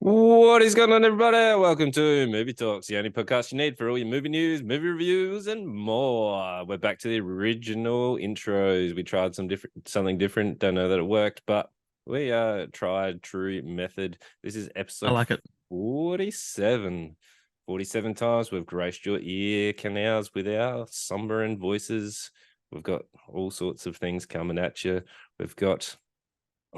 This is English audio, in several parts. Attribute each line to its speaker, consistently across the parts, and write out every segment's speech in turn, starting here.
Speaker 1: What is going on, everybody? Welcome to Movie Talks, the only podcast you need for all your movie news, movie reviews, and more. We're back to the original intros. We tried something different. Don't know that it worked, but we tried true method. This is
Speaker 2: I
Speaker 1: episode
Speaker 2: like it.
Speaker 1: 47. 47 times we've graced your ear canals with our sombering voices. We've got all sorts of things coming at you. We've got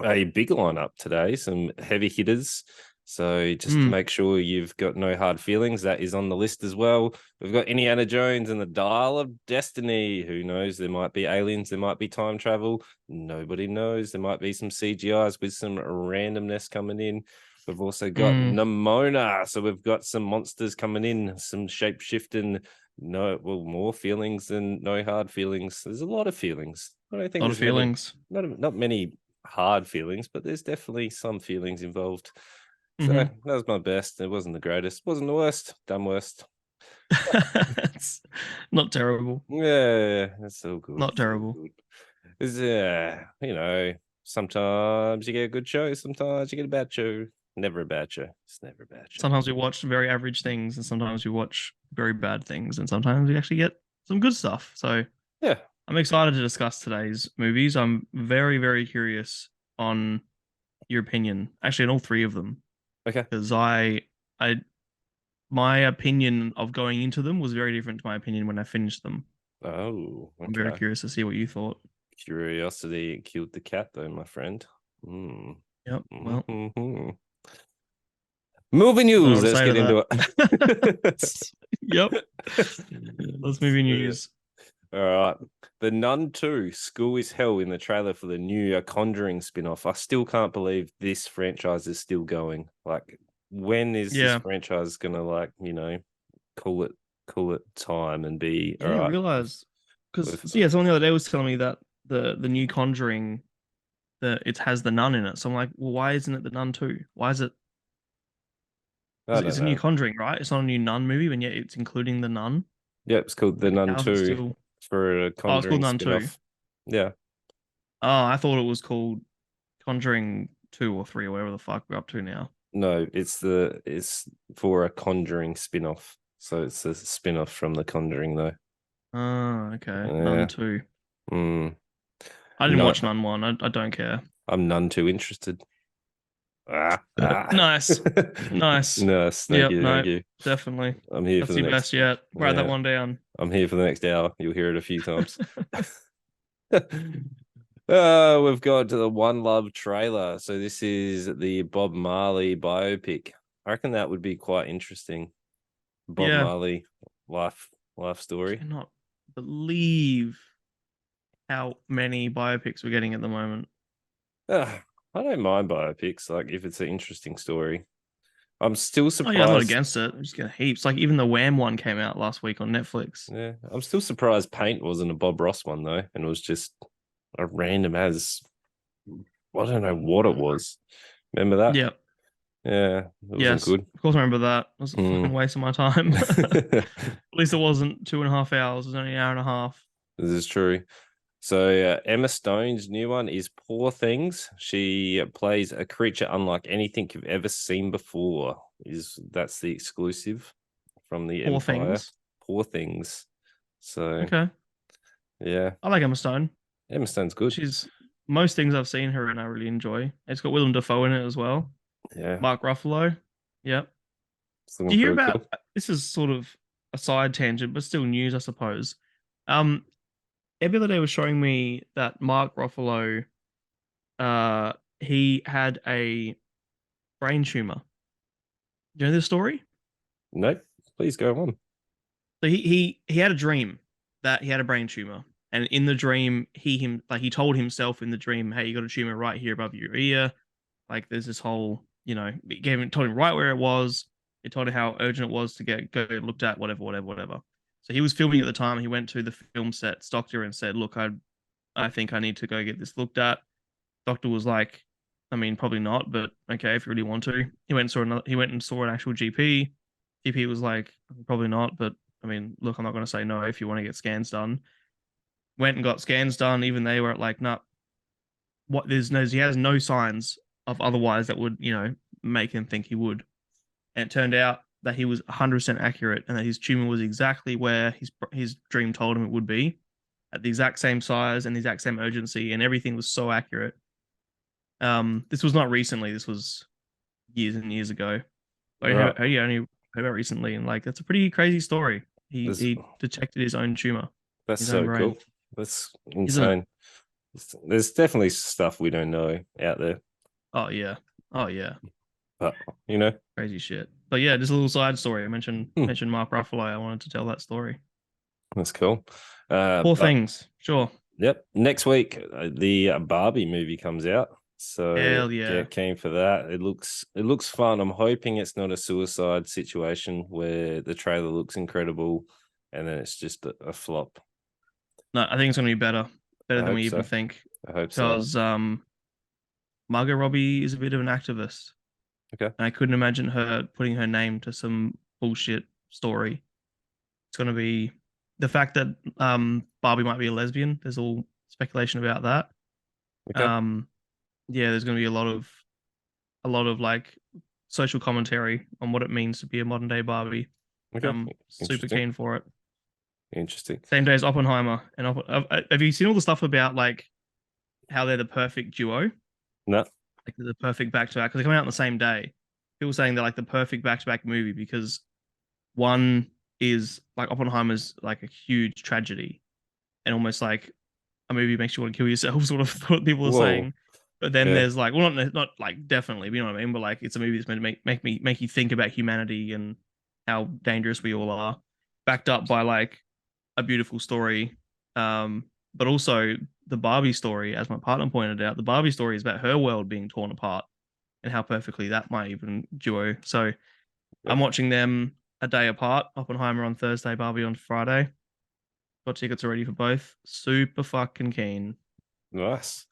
Speaker 1: a big lineup today, some heavy hitters. So just to make sure you've got no hard feelings, that is on the list as well. We've got Indiana Jones and the Dial of Destiny. Who knows? There might be aliens, there might be time travel. Nobody knows. There might be some CGIs with some randomness coming in. We've also got Nimona. So we've got some monsters coming in, some shape shifting. More feelings than no hard feelings. There's a lot of feelings. I don't think
Speaker 2: A lot of
Speaker 1: there's many,
Speaker 2: feelings.
Speaker 1: not many hard feelings, but there's definitely some feelings involved. So that was my best. It wasn't the greatest, wasn't the worst, done worst.
Speaker 2: It's not terrible.
Speaker 1: Yeah, that's so good.
Speaker 2: Not terrible.
Speaker 1: Sometimes you get a good show, sometimes you get a bad show. Never a bad show. It's never a bad show.
Speaker 2: Sometimes we watch very average things, and sometimes we watch very bad things, and sometimes we actually get some good stuff. So
Speaker 1: yeah,
Speaker 2: I'm excited to discuss today's movies. I'm very, very curious on your opinion, actually, on all three of them,
Speaker 1: okay.
Speaker 2: because my opinion of going into them was very different to my opinion when I finished them.
Speaker 1: Oh, okay.
Speaker 2: I'm very curious to see what you thought.
Speaker 1: Curiosity killed the cat, though, my friend.
Speaker 2: Yep. Well,
Speaker 1: movie news. Let's get into
Speaker 2: it. Yep. Let's movie news.
Speaker 1: All right. The Nun 2, School is Hell in the trailer for the new Conjuring spin-off. I still can't believe this franchise is still going. Like, when is this franchise gonna call it time and be
Speaker 2: all right? I realize because someone the other day was telling me that the new Conjuring it has the nun in it. So I'm like, well, why isn't it the Nun 2? Why is it? It's a new Conjuring, right? It's not a new Nun movie, and yet it's including the nun.
Speaker 1: Yeah, it's called The Nun 2 for a Conjuring
Speaker 2: Nun
Speaker 1: spin-off. 2. Yeah.
Speaker 2: Oh, I thought it was called Conjuring 2 or 3 or whatever the fuck we're up to now.
Speaker 1: No, it's for a Conjuring spin-off. So it's a spin-off from The Conjuring, though.
Speaker 2: Oh, okay. Nun 2. I didn't watch Nun 1. I don't care.
Speaker 1: I'm none too interested.
Speaker 2: Nice. Nice.
Speaker 1: Thank you.
Speaker 2: Definitely.
Speaker 1: I'm here for the next.
Speaker 2: Best yet. Write that one down.
Speaker 1: I'm here for the next hour. You'll hear it a few times. We've got the One Love trailer. So this is the Bob Marley biopic. I reckon that would be quite interesting. Bob Marley life story.
Speaker 2: I cannot believe how many biopics we're getting at the moment.
Speaker 1: I don't mind biopics, like if it's an interesting story. I'm still surprised.
Speaker 2: I'm not against it. I'm just getting heaps. Like even the Wham one came out last week on Netflix.
Speaker 1: Yeah, I'm still surprised Paint wasn't a Bob Ross one though, and it was just a random as. I don't know what it was. Remember that?
Speaker 2: Yeah.
Speaker 1: Yeah. It wasn't good.
Speaker 2: Of course, I remember that. It was a fucking waste of my time. At least it wasn't 2.5 hours. It was only an hour and a half.
Speaker 1: This is true. So Emma Stone's new one is Poor Things. She plays a creature unlike anything you've ever seen before. That's the exclusive from the
Speaker 2: Poor
Speaker 1: Empire.
Speaker 2: Things.
Speaker 1: Poor Things. So
Speaker 2: okay,
Speaker 1: yeah,
Speaker 2: I like Emma Stone.
Speaker 1: Emma Stone's good.
Speaker 2: She's most things I've seen her in. I really enjoy. It's got Willem Dafoe in it as well.
Speaker 1: Yeah,
Speaker 2: Mark Ruffalo. Yep. Do you hear about? Cool. This is sort of a side tangent, but still news, I suppose. Every other day was showing me that Mark Ruffalo, he had a brain tumor. Do you know this story?
Speaker 1: Nope. Please go on.
Speaker 2: So he had a dream that he had a brain tumor, and in the dream, he told himself in the dream, "Hey, you got a tumor right here above your ear." Like there's this whole, it told him right where it was. It told him how urgent it was to go looked at, whatever. So he was filming at the time. He went to the film set's doctor and said, "Look, I think I need to go get this looked at." Doctor was like, "I mean, probably not, but okay, if you really want to." He went and saw an actual GP. GP was like, "Probably not, but I mean, look, I'm not going to say no if you want to get scans done." Went and got scans done. Even they were like, "Nah, he has no signs of otherwise that would, make him think he would. And it turned out that he was 100% accurate, and that his tumor was exactly where his dream told him it would be, at the exact same size and the exact same urgency, and everything was so accurate. This was not recently. This was years and years ago. But
Speaker 1: Right.
Speaker 2: I only heard about recently, and like that's a pretty crazy story.
Speaker 1: There's,
Speaker 2: He detected his own tumor,
Speaker 1: that's
Speaker 2: his own
Speaker 1: so
Speaker 2: brain,
Speaker 1: cool. That's
Speaker 2: isn't it?
Speaker 1: insane. There's definitely stuff we don't know out there,
Speaker 2: Oh yeah, oh yeah,
Speaker 1: but you know,
Speaker 2: crazy shit. But yeah, just a little side story. I
Speaker 1: hmm,
Speaker 2: mentioned Mark Ruffalo. I wanted to tell that story.
Speaker 1: that's cool.
Speaker 2: Poor
Speaker 1: But
Speaker 2: things, sure.
Speaker 1: yep, next week the Barbie movie comes out, so
Speaker 2: Hell yeah.
Speaker 1: get keen for that. It looks fun. I'm hoping it's not a suicide situation where the trailer looks incredible, and then it's just a flop.
Speaker 2: No, I think it's gonna be better
Speaker 1: I
Speaker 2: than
Speaker 1: hope
Speaker 2: we even
Speaker 1: so.
Speaker 2: think,
Speaker 1: I hope so.
Speaker 2: because Margot Robbie is a bit of an activist,
Speaker 1: Okay.
Speaker 2: and I couldn't imagine her putting her name to some bullshit story. It's going to be the fact that Barbie might be a lesbian. There's all speculation about that.
Speaker 1: Okay.
Speaker 2: Um, yeah, there's going to be a lot of like social commentary on what it means to be a modern day Barbie.
Speaker 1: Okay.
Speaker 2: I'm super
Speaker 1: Interesting.
Speaker 2: keen for it.
Speaker 1: Interesting.
Speaker 2: Same day as Oppenheimer. And have you seen all the stuff about like how they're the perfect duo?
Speaker 1: No.
Speaker 2: Like they're the perfect back to back because they come out on the same day. People saying they're like the perfect back to back movie because one is like Oppenheimer's like a huge tragedy and almost like a movie makes you want to kill yourself, sort of what people are
Speaker 1: Whoa.
Speaker 2: saying. But then
Speaker 1: Yeah.
Speaker 2: there's like, well, not like definitely, but you know what I mean. But like, it's a movie that's meant to make you think about humanity and how dangerous we all are, backed up by like a beautiful story. But also the Barbie story, as my partner pointed out, the Barbie story is about her world being torn apart and how perfectly that might even duo. So
Speaker 1: Yep.
Speaker 2: I'm watching them a day apart. Oppenheimer on Thursday, Barbie on Friday. Got tickets already for both. Super fucking keen.
Speaker 1: Nice.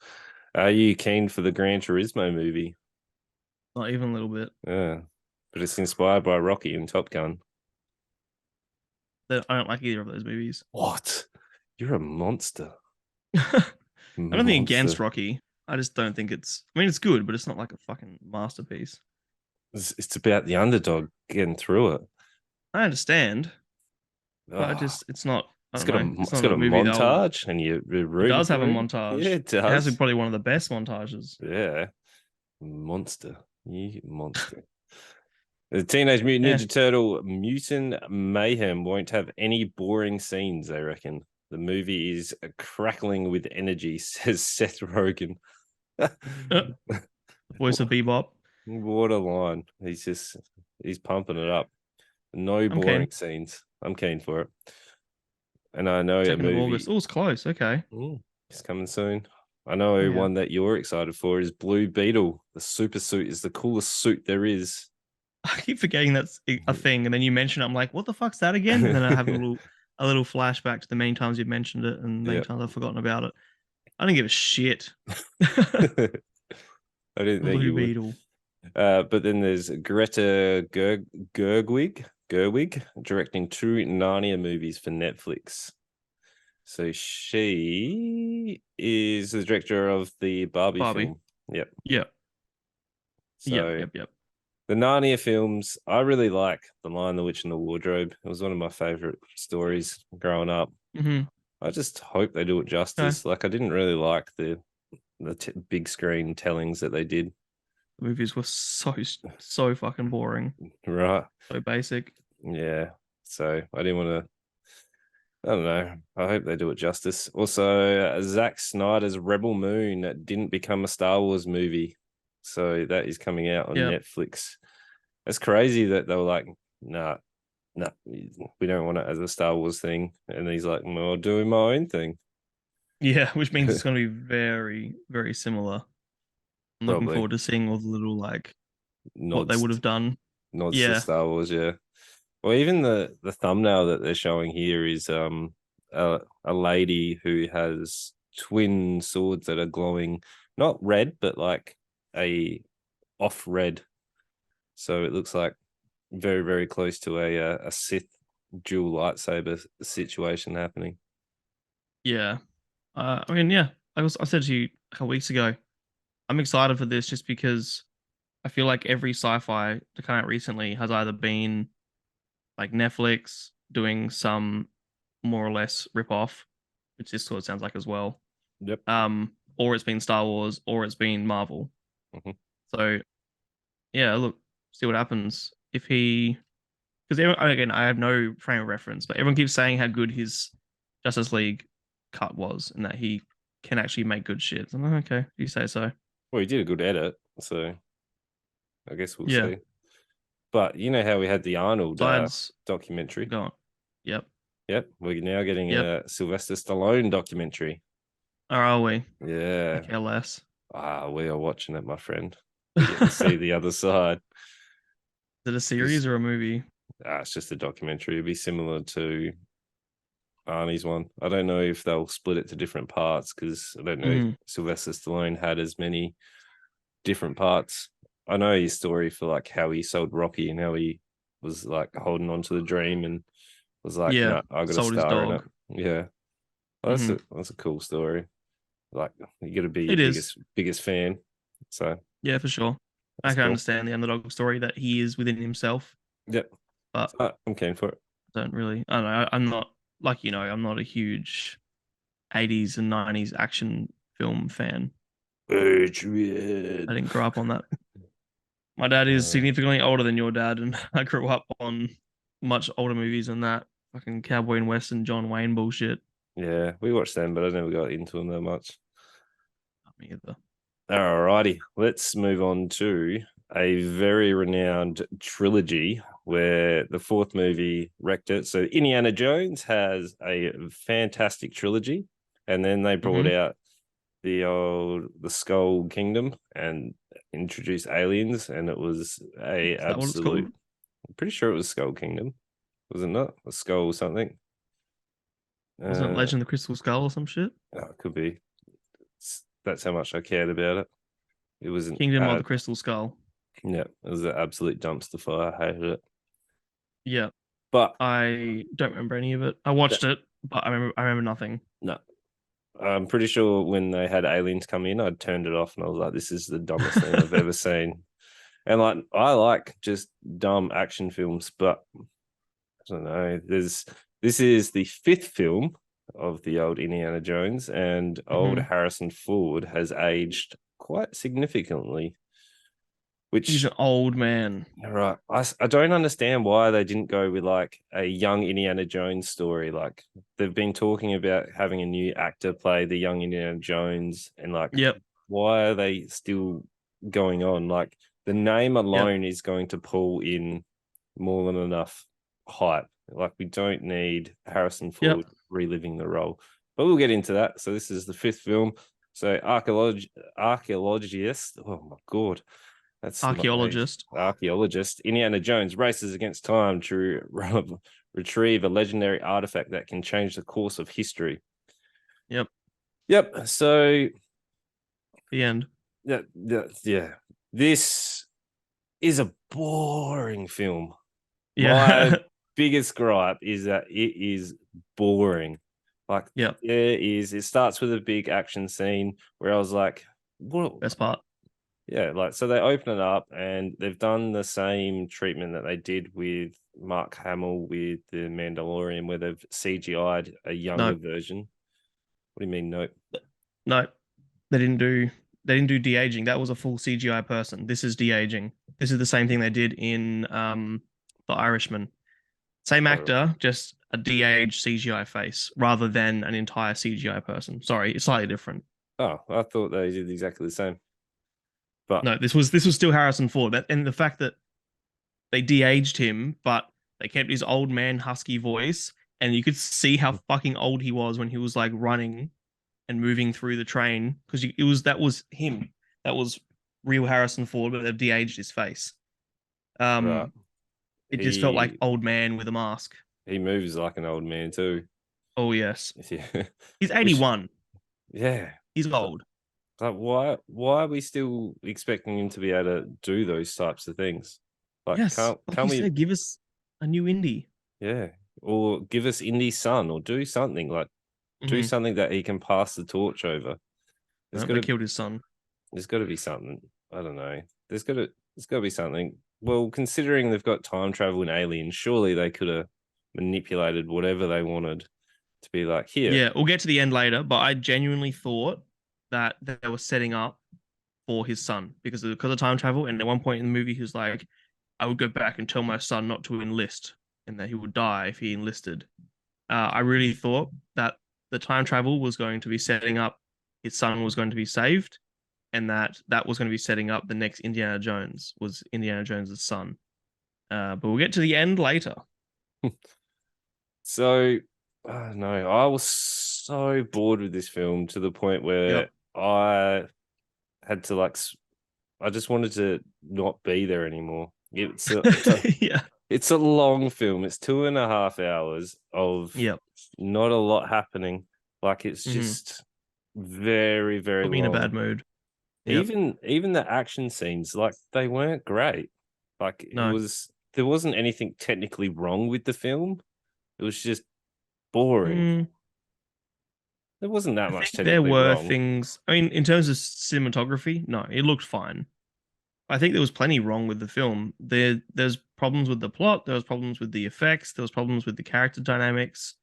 Speaker 1: Are you keen for the Gran Turismo movie?
Speaker 2: Not even a little bit.
Speaker 1: Yeah. But it's inspired by Rocky and Top Gun.
Speaker 2: I don't like either of those movies.
Speaker 1: What? You're a monster.
Speaker 2: I don't think against
Speaker 1: Monster.
Speaker 2: Rocky. I just don't think it's. I mean, it's good, but it's not like a fucking masterpiece.
Speaker 1: It's about the underdog getting through it.
Speaker 2: I understand, but I
Speaker 1: Oh,
Speaker 2: just it's not. I
Speaker 1: it's
Speaker 2: don't
Speaker 1: got
Speaker 2: know.
Speaker 1: a
Speaker 2: It's
Speaker 1: it's
Speaker 2: not
Speaker 1: got
Speaker 2: a
Speaker 1: a
Speaker 2: movie they'll.
Speaker 1: montage and you're
Speaker 2: It
Speaker 1: rooting
Speaker 2: does have a
Speaker 1: for him. Yeah,
Speaker 2: montage.
Speaker 1: it
Speaker 2: It has
Speaker 1: does.
Speaker 2: probably one of the best montages.
Speaker 1: Yeah. Monster. You monster. The Teenage Mutant
Speaker 2: Yeah,
Speaker 1: Ninja Turtle Mutant Mayhem won't have any boring scenes, I reckon. The movie is crackling with energy, says Seth Rogen.
Speaker 2: voice of Bebop.
Speaker 1: What a line. He's pumping it up. No
Speaker 2: I'm keen.
Speaker 1: boring scenes. I'm keen for it. And I know a
Speaker 2: 2nd of August.
Speaker 1: movie
Speaker 2: Oh, it's close. Okay.
Speaker 1: is coming soon. I know
Speaker 2: Yeah.
Speaker 1: one that you're excited for is Blue Beetle. The super suit is the coolest suit there is.
Speaker 2: I keep forgetting that's a thing, and then you mention it. I'm like, what the fuck's that again? And then I have a little flashback to the many times you've mentioned it and many
Speaker 1: Yeah.
Speaker 2: times I've forgotten about it. I don't give a shit.
Speaker 1: I didn't think
Speaker 2: Blue
Speaker 1: you would.
Speaker 2: Beetle.
Speaker 1: But then there's Greta Gerwig directing two Narnia movies for Netflix. So she is the director of the Barbie
Speaker 2: Barbie.
Speaker 1: film. Yep.
Speaker 2: Yep. Yep.
Speaker 1: So
Speaker 2: Yep. Yep.
Speaker 1: the Narnia films, I really like The Lion, the Witch, and the Wardrobe. It was one of my favorite stories growing up.
Speaker 2: Mm-hmm.
Speaker 1: I just hope they do it
Speaker 2: Okay.
Speaker 1: justice. Like I didn't really like the big screen tellings that they did.
Speaker 2: The movies were so fucking boring.
Speaker 1: Right.
Speaker 2: So basic.
Speaker 1: Yeah. So I didn't want to. I don't know. I hope they do it justice. Also, Zack Snyder's Rebel Moon didn't become a Star Wars movie, so that is coming out on
Speaker 2: Yep.
Speaker 1: Netflix. It's crazy that they were like, "Nah, nah, we don't want it as a Star Wars thing," and he's like, "Well, I'll do my own thing."
Speaker 2: Yeah, which means it's going to be very, very similar. I'm looking
Speaker 1: Probably
Speaker 2: forward to seeing all the little like what they
Speaker 1: nods
Speaker 2: would have done.
Speaker 1: nods to
Speaker 2: Yeah.
Speaker 1: Star Wars, yeah. Well, even the thumbnail that they're showing here is a lady who has twin swords that are glowing, not red, but like a off red. So it looks like very very close to a Sith dual lightsaber situation happening.
Speaker 2: Yeah. I mean, yeah. I said to you a couple weeks ago, I'm excited for this just because I feel like every sci-fi to come out recently has either been like Netflix doing some more or less rip-off, which this sort of sounds like as well.
Speaker 1: Yep.
Speaker 2: Or it's been Star Wars, or it's been Marvel.
Speaker 1: Hmm.
Speaker 2: So yeah, look, see what happens if he. Because again, I have no frame of reference, but everyone keeps saying how good his Justice League cut was, and that he can actually make good shit. I'm like, okay, you say so.
Speaker 1: Well, he did a good edit, so I guess we'll
Speaker 2: Yeah.
Speaker 1: see. But you know how we had the Arnold
Speaker 2: Besides,
Speaker 1: documentary?
Speaker 2: go on. Yep.
Speaker 1: Yep, we're now getting
Speaker 2: Yep.
Speaker 1: a Sylvester Stallone documentary.
Speaker 2: Or are we? I
Speaker 1: Yeah.
Speaker 2: care less.
Speaker 1: We are watching it, my friend. We get to see the other side.
Speaker 2: Is it a series or a movie?
Speaker 1: It's just a documentary. It'd be similar to Arnie's one. I don't know if they'll split it to different parts because I don't know if Sylvester Stallone had as many different parts. I know his story for like how he sold Rocky and how he was like holding on to the dream and was like,
Speaker 2: Yeah.
Speaker 1: no, I got to
Speaker 2: Sold his
Speaker 1: star in it.
Speaker 2: dog.
Speaker 1: Yeah. Well, that's a cool story. Like you got to be your
Speaker 2: It is.
Speaker 1: biggest fan. So
Speaker 2: Yeah, for sure. I
Speaker 1: that's
Speaker 2: can
Speaker 1: cool.
Speaker 2: understand the underdog story that he is within himself,
Speaker 1: Yep.
Speaker 2: but
Speaker 1: So, I'm keen for it.
Speaker 2: don't really. I don't know. I'm not like I'm not a huge 80s and 90s action film fan.
Speaker 1: Adrian.
Speaker 2: I didn't grow up on that. My dad is significantly older than your dad, and I grew up on much older movies than that. Fucking Cowboy and Western, John Wayne bullshit.
Speaker 1: Yeah, we watched them, but I never got into them that much.
Speaker 2: Not me either.
Speaker 1: Alrighty, let's move on to a very renowned trilogy where the fourth movie wrecked it. So Indiana Jones has a fantastic trilogy, and then they brought out the Skull Kingdom and introduced aliens, and it was a
Speaker 2: Is that what it's called?
Speaker 1: absolute. I'm pretty sure it was Skull Kingdom, was it not? A skull something.
Speaker 2: Wasn't it Legend of the Crystal Skull or some shit?
Speaker 1: It could be. That's how much I cared about it. It was an
Speaker 2: Kingdom of the Crystal Skull.
Speaker 1: yeah, it was an absolute dumpster fire. I hated it.
Speaker 2: Yeah.
Speaker 1: But
Speaker 2: I don't remember any of it. I watched it, but I remember nothing.
Speaker 1: no. I'm pretty sure when they had aliens come in, I turned it off and I was like, this is the dumbest thing I've ever seen. And like I like just dumb action films, but I don't know. This is the fifth film of the old Indiana Jones, and old Harrison Ford has aged quite significantly. Which
Speaker 2: he's an old man.
Speaker 1: Right. I don't understand why they didn't go with like a young Indiana Jones story. Like they've been talking about having a new actor play the young Indiana Jones, and like, why are they still going on? Like the name alone is going to pull in more than enough hype. Like we don't need Harrison Ford reliving the role, but we'll get into that. So this is the fifth film. So archaeologist. Oh my god. That's archaeologist. Indiana Jones races against time to retrieve a legendary artifact that can change the course of history.
Speaker 2: Yep.
Speaker 1: So
Speaker 2: the end.
Speaker 1: Yeah. This is a boring film.
Speaker 2: Yeah.
Speaker 1: My biggest gripe is that it is boring. Like, it starts with a big action scene where I was like, what?
Speaker 2: Best part.
Speaker 1: Yeah, like so they open it up and they've done the same treatment that they did with Mark Hamill with the Mandalorian, where they've CGI'd a younger version. What do you mean?
Speaker 2: No, they didn't do de-aging. That was a full CGI person. This is de-aging. This is the same thing they did in The Irishman. Same actor, just a de-aged CGI face rather than an entire CGI person. Sorry, it's slightly different.
Speaker 1: Oh, I thought they did exactly the same. But
Speaker 2: no, this was still Harrison Ford, and the fact that they de-aged him, but they kept his old man husky voice, and you could see how fucking old he was when he was like running and moving through the train, because that was him. That was real Harrison Ford, but they've de-aged his face. It just felt like old man with a mask.
Speaker 1: He moves like an old man too.
Speaker 2: Oh yes.
Speaker 1: Yeah.
Speaker 2: He's 81.
Speaker 1: Yeah.
Speaker 2: He's old.
Speaker 1: Like why are we still expecting him to be able to do those types of things? Like can't we
Speaker 2: said, give us a new Indy?
Speaker 1: Yeah. Or give us Indy's son, or do something like do something that he can pass the torch over.
Speaker 2: They killed his son.
Speaker 1: There's got to be something. I don't know. There's got to There's got to be something. Well, considering they've got time travel and aliens, surely they could have manipulated whatever they wanted to be like, here.
Speaker 2: Yeah, we'll get to the end later, but I genuinely thought that they were setting up for his son because of time travel. And at one point in the movie, he was like, "I would go back and tell my son not to enlist, and that he would die if he enlisted." I really thought that the time travel was going to be setting up his son was going to be saved, and that was going to be setting up the next Indiana Jones was Indiana Jones's son. But we'll get to the end later.
Speaker 1: So, no, I was so bored with this film to the point where
Speaker 2: Yep.
Speaker 1: I had to I just wanted to not be there anymore.
Speaker 2: Yeah.
Speaker 1: It's a long film. It's 2.5 hours of
Speaker 2: Yep.
Speaker 1: not a lot happening. Like it's
Speaker 2: Mm-hmm.
Speaker 1: just very, very
Speaker 2: Put me in a
Speaker 1: long.
Speaker 2: bad mood. Yep.
Speaker 1: Even the action scenes, like they weren't great. Like
Speaker 2: No.
Speaker 1: there wasn't anything technically wrong with the film. It was just boring.
Speaker 2: Mm,
Speaker 1: There wasn't that
Speaker 2: I
Speaker 1: much
Speaker 2: think there
Speaker 1: technically
Speaker 2: were
Speaker 1: wrong.
Speaker 2: things. I mean, in terms of cinematography, no, it looked fine. I think there was plenty wrong with the film. There's problems with the plot. There was problems with the effects. There was problems with the character dynamics.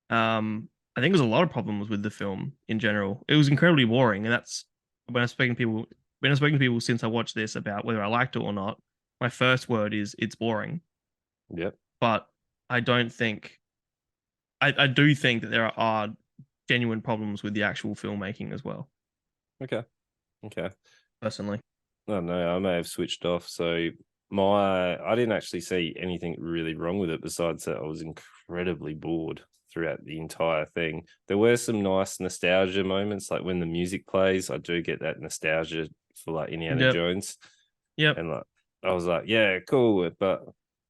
Speaker 2: I think there's a lot of problems with the film in general. It was incredibly boring, and that's when I've spoken to people. When I've spoken to people since I watched this about whether I liked it or not, my first word is it's boring.
Speaker 1: Yep.
Speaker 2: But I don't think I do think that there are genuine problems with the actual filmmaking as well.
Speaker 1: Okay. Okay.
Speaker 2: Personally,
Speaker 1: I don't know. I may have switched off. So I didn't actually see anything really wrong with it besides that I was incredibly bored throughout the entire thing. There were some nice nostalgia moments, like when the music plays. I do get that nostalgia for like Indiana
Speaker 2: yep,
Speaker 1: Jones,
Speaker 2: yep,
Speaker 1: and like I was like, yeah, cool. But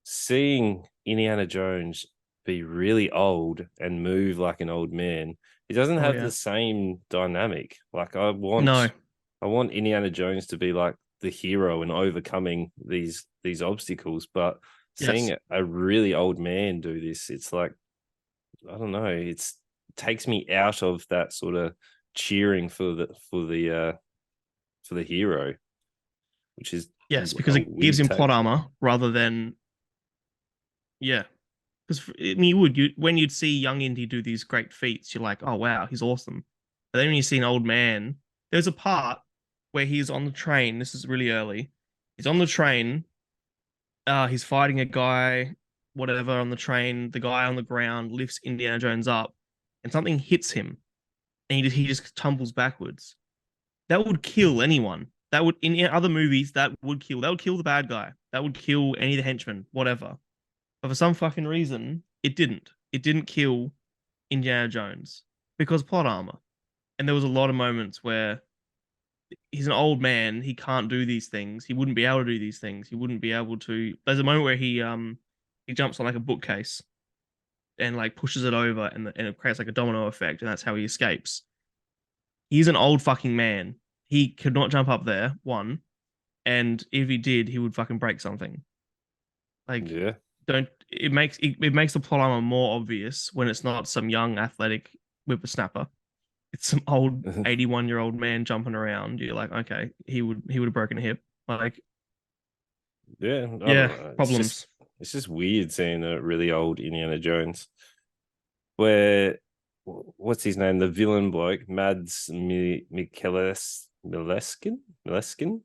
Speaker 1: seeing Indiana Jones be really old and move like an old man, he doesn't
Speaker 2: oh
Speaker 1: have
Speaker 2: yeah,
Speaker 1: the same dynamic. Like
Speaker 2: no,
Speaker 1: I want Indiana Jones to be like the hero and overcoming these obstacles, but
Speaker 2: yes,
Speaker 1: seeing a really old man do this, it's like I don't know, it takes me out of that sort of cheering for the hero, which is
Speaker 2: yes,
Speaker 1: a
Speaker 2: because it gives
Speaker 1: weird
Speaker 2: him plot
Speaker 1: take.
Speaker 2: armor rather than yeah. Because I mean, you when you'd see young Indy do these great feats, you're like, oh wow, he's awesome. But then when you see an old man, there's a part where he's on the train. This is really early. He's on the train. He's fighting a guy, whatever, on the train. The guy on the ground lifts Indiana Jones up, and something hits him, and he just tumbles backwards. That would kill anyone. That would in other movies that would kill. That would kill the bad guy. That would kill any of the henchmen, whatever. But for some fucking reason, it didn't. It didn't kill Indiana Jones because plot armor. And there was a lot of moments where he's an old man. He can't do these things. He wouldn't be able to do these things. He wouldn't be able to. There's a moment where he jumps on like a bookcase and like pushes it over, and it creates like a domino effect, and that's how he escapes. He's an old fucking man. He could not jump up there. One, and if he did, he would fucking break something. Like,
Speaker 1: Yeah.
Speaker 2: don't it makes the plot armor more obvious when it's not some young athletic whippersnapper. It's some old 81-year-old man jumping around. You're like, okay, he would have broken a hip. Like,
Speaker 1: Yeah, I don't
Speaker 2: yeah,
Speaker 1: know.
Speaker 2: problems.
Speaker 1: It's just weird seeing a really old Indiana Jones. Where what's his name? The villain bloke, Mileskin?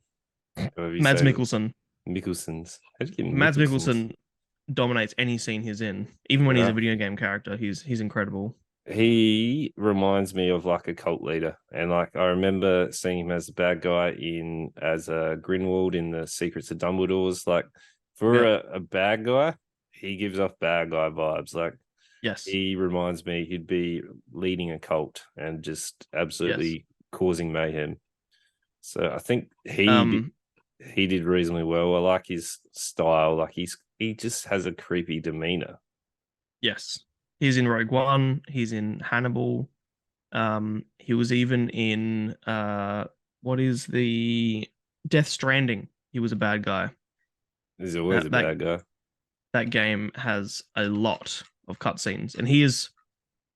Speaker 1: However you
Speaker 2: Mads
Speaker 1: say
Speaker 2: Mikkelsen.
Speaker 1: Mickelson's. How do you get
Speaker 2: Mads
Speaker 1: Mickelson's?
Speaker 2: Mikkelsen dominates any scene he's in. Even when he's a
Speaker 1: Yeah.
Speaker 2: video game character, he's incredible.
Speaker 1: He reminds me of like a cult leader. And like I remember seeing him as a bad guy in as a Grinwald in the Secrets of Dumbledore's. Like for
Speaker 2: Yep.
Speaker 1: a bad guy, he gives off bad guy vibes. Like
Speaker 2: Yes.
Speaker 1: he reminds me he'd be leading a cult and just
Speaker 2: Yes.
Speaker 1: absolutely causing mayhem. So I think
Speaker 2: Um.
Speaker 1: he did reasonably well. I like his style. Like he just has a creepy demeanor.
Speaker 2: Yes. He's in Rogue One. He's in Hannibal. He was even in what is the Death Stranding. He was a bad guy.
Speaker 1: He's always
Speaker 2: That
Speaker 1: a
Speaker 2: that
Speaker 1: bad guy.
Speaker 2: that game has a lot of cutscenes, and he is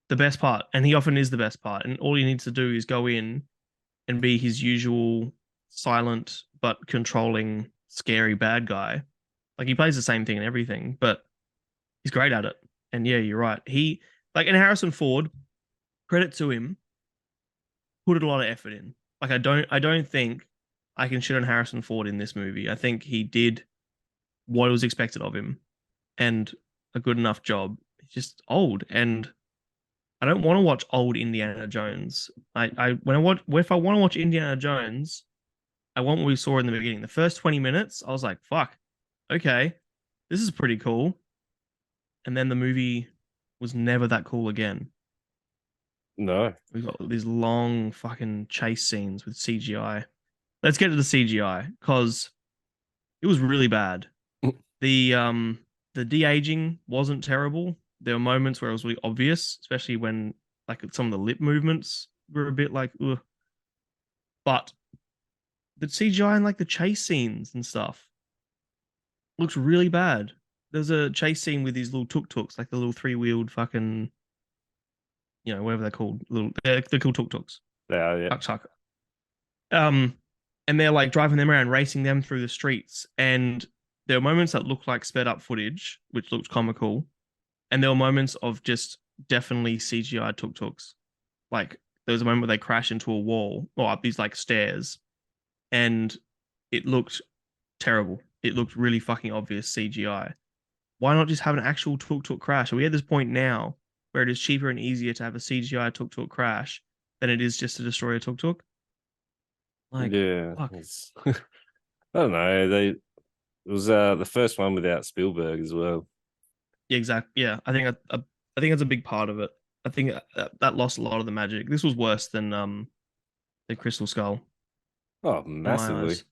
Speaker 2: the best part, and he often is the best part. And all he needs to do is go in and be his usual silent but controlling scary bad guy. Like he plays the same thing and everything, but he's great at it. And yeah, you're right. He like and Harrison Ford, credit to him, put a lot of effort in. Like I don't think I can shit on Harrison Ford in this movie. I think he did what was expected of him and a good enough job. He's just old and I don't want to watch old Indiana Jones. I when I watch if I want to watch Indiana Jones, I want what we saw in the beginning. The first 20 minutes, I was like, fuck, okay, this is pretty cool. And then the movie was never that cool again.
Speaker 1: No.
Speaker 2: We've got these long fucking chase scenes with CGI. Let's get to the CGI because it was really bad. The de-aging wasn't terrible. There were moments where it was really obvious, especially when like some of the lip movements were a bit like, ugh. But the CGI and like the chase scenes and stuff looks really bad. There's a chase scene with these little tuk-tuks, like the little three-wheeled fucking, whatever they're called, they're called tuk-tuks.
Speaker 1: Yeah, yeah.
Speaker 2: Tuk-tuk. Um, and they're like driving them around, racing them through the streets. And there are moments that look like sped up footage, which looked comical. And there were moments of just definitely CGI tuk-tuks. Like there was a moment where they crash into a wall or up these like stairs, and it looked terrible. It looked really fucking obvious CGI. Why not just have an actual tuk-tuk crash? Are we at this point now where it is cheaper and easier to have a CGI tuk-tuk crash than it is just to destroy a tuk-tuk? Like,
Speaker 1: Yeah.
Speaker 2: fuck.
Speaker 1: I don't know. It was the first one without Spielberg as well.
Speaker 2: Yeah, exactly. Yeah, I think that's a big part of it. I think that lost a lot of the magic. This was worse than Crystal Skull
Speaker 1: Oh,
Speaker 2: in my
Speaker 1: massively.
Speaker 2: eyes.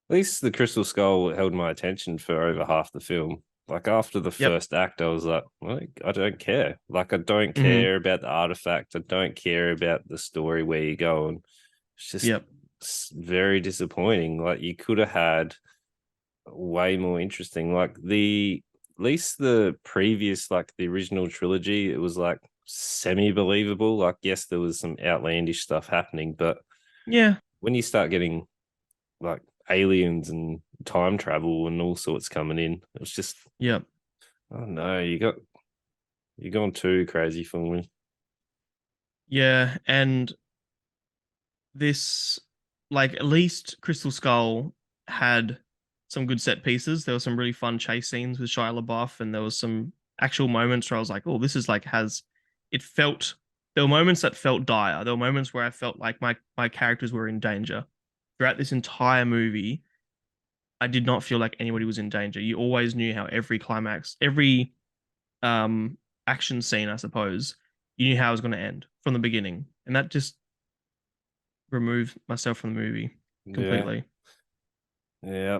Speaker 1: At least the Crystal Skull held my attention for over half the film. Like after the
Speaker 2: Yep.
Speaker 1: first act, I was like, I don't care. Like I don't
Speaker 2: Hmm.
Speaker 1: care about the artifact. I don't care about the story where you're going. It's just
Speaker 2: Yep.
Speaker 1: very disappointing. Like you could have had way more interesting. Like the at least the previous, like the original trilogy, it was like semi-believable. Like, yes, there was some outlandish stuff happening, but
Speaker 2: Yeah.
Speaker 1: when you start getting like aliens and time travel and all sorts coming in, it's just
Speaker 2: Yep.
Speaker 1: oh no, you're going too crazy for me.
Speaker 2: Yeah. And this, like, at least Crystal Skull had some good set pieces. There were some really fun chase scenes with Shia LaBeouf, and there was some actual moments where I was like, oh, this is like has it felt there were moments that felt dire. There were moments where I felt like my characters were in danger. Throughout this entire movie, I did not feel like anybody was in danger. You always knew how every climax, every um action scene, I suppose, you knew how it was going to end from the beginning. And that just removed myself from the movie
Speaker 1: Yeah,
Speaker 2: completely.
Speaker 1: yeah.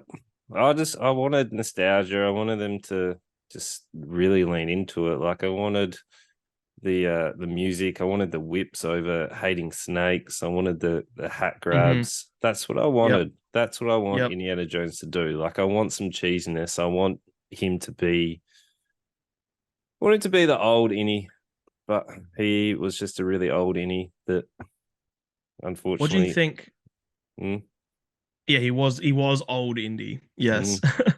Speaker 1: I wanted nostalgia. I wanted them to just really lean into it. Like I wanted the music. I wanted the whips over hating snakes. I wanted the hat
Speaker 2: Hmm.
Speaker 1: grabs. That's what I
Speaker 2: Yep.
Speaker 1: wanted. That's what I want
Speaker 2: Yep.
Speaker 1: Indiana Jones to do. Like I want some cheesiness. I want him to be I want him to be the old Innie, but he was just a really old Innie that
Speaker 2: What do you
Speaker 1: unfortunately
Speaker 2: think?
Speaker 1: mm,
Speaker 2: Yeah, he was old indie. Yes.
Speaker 1: mm,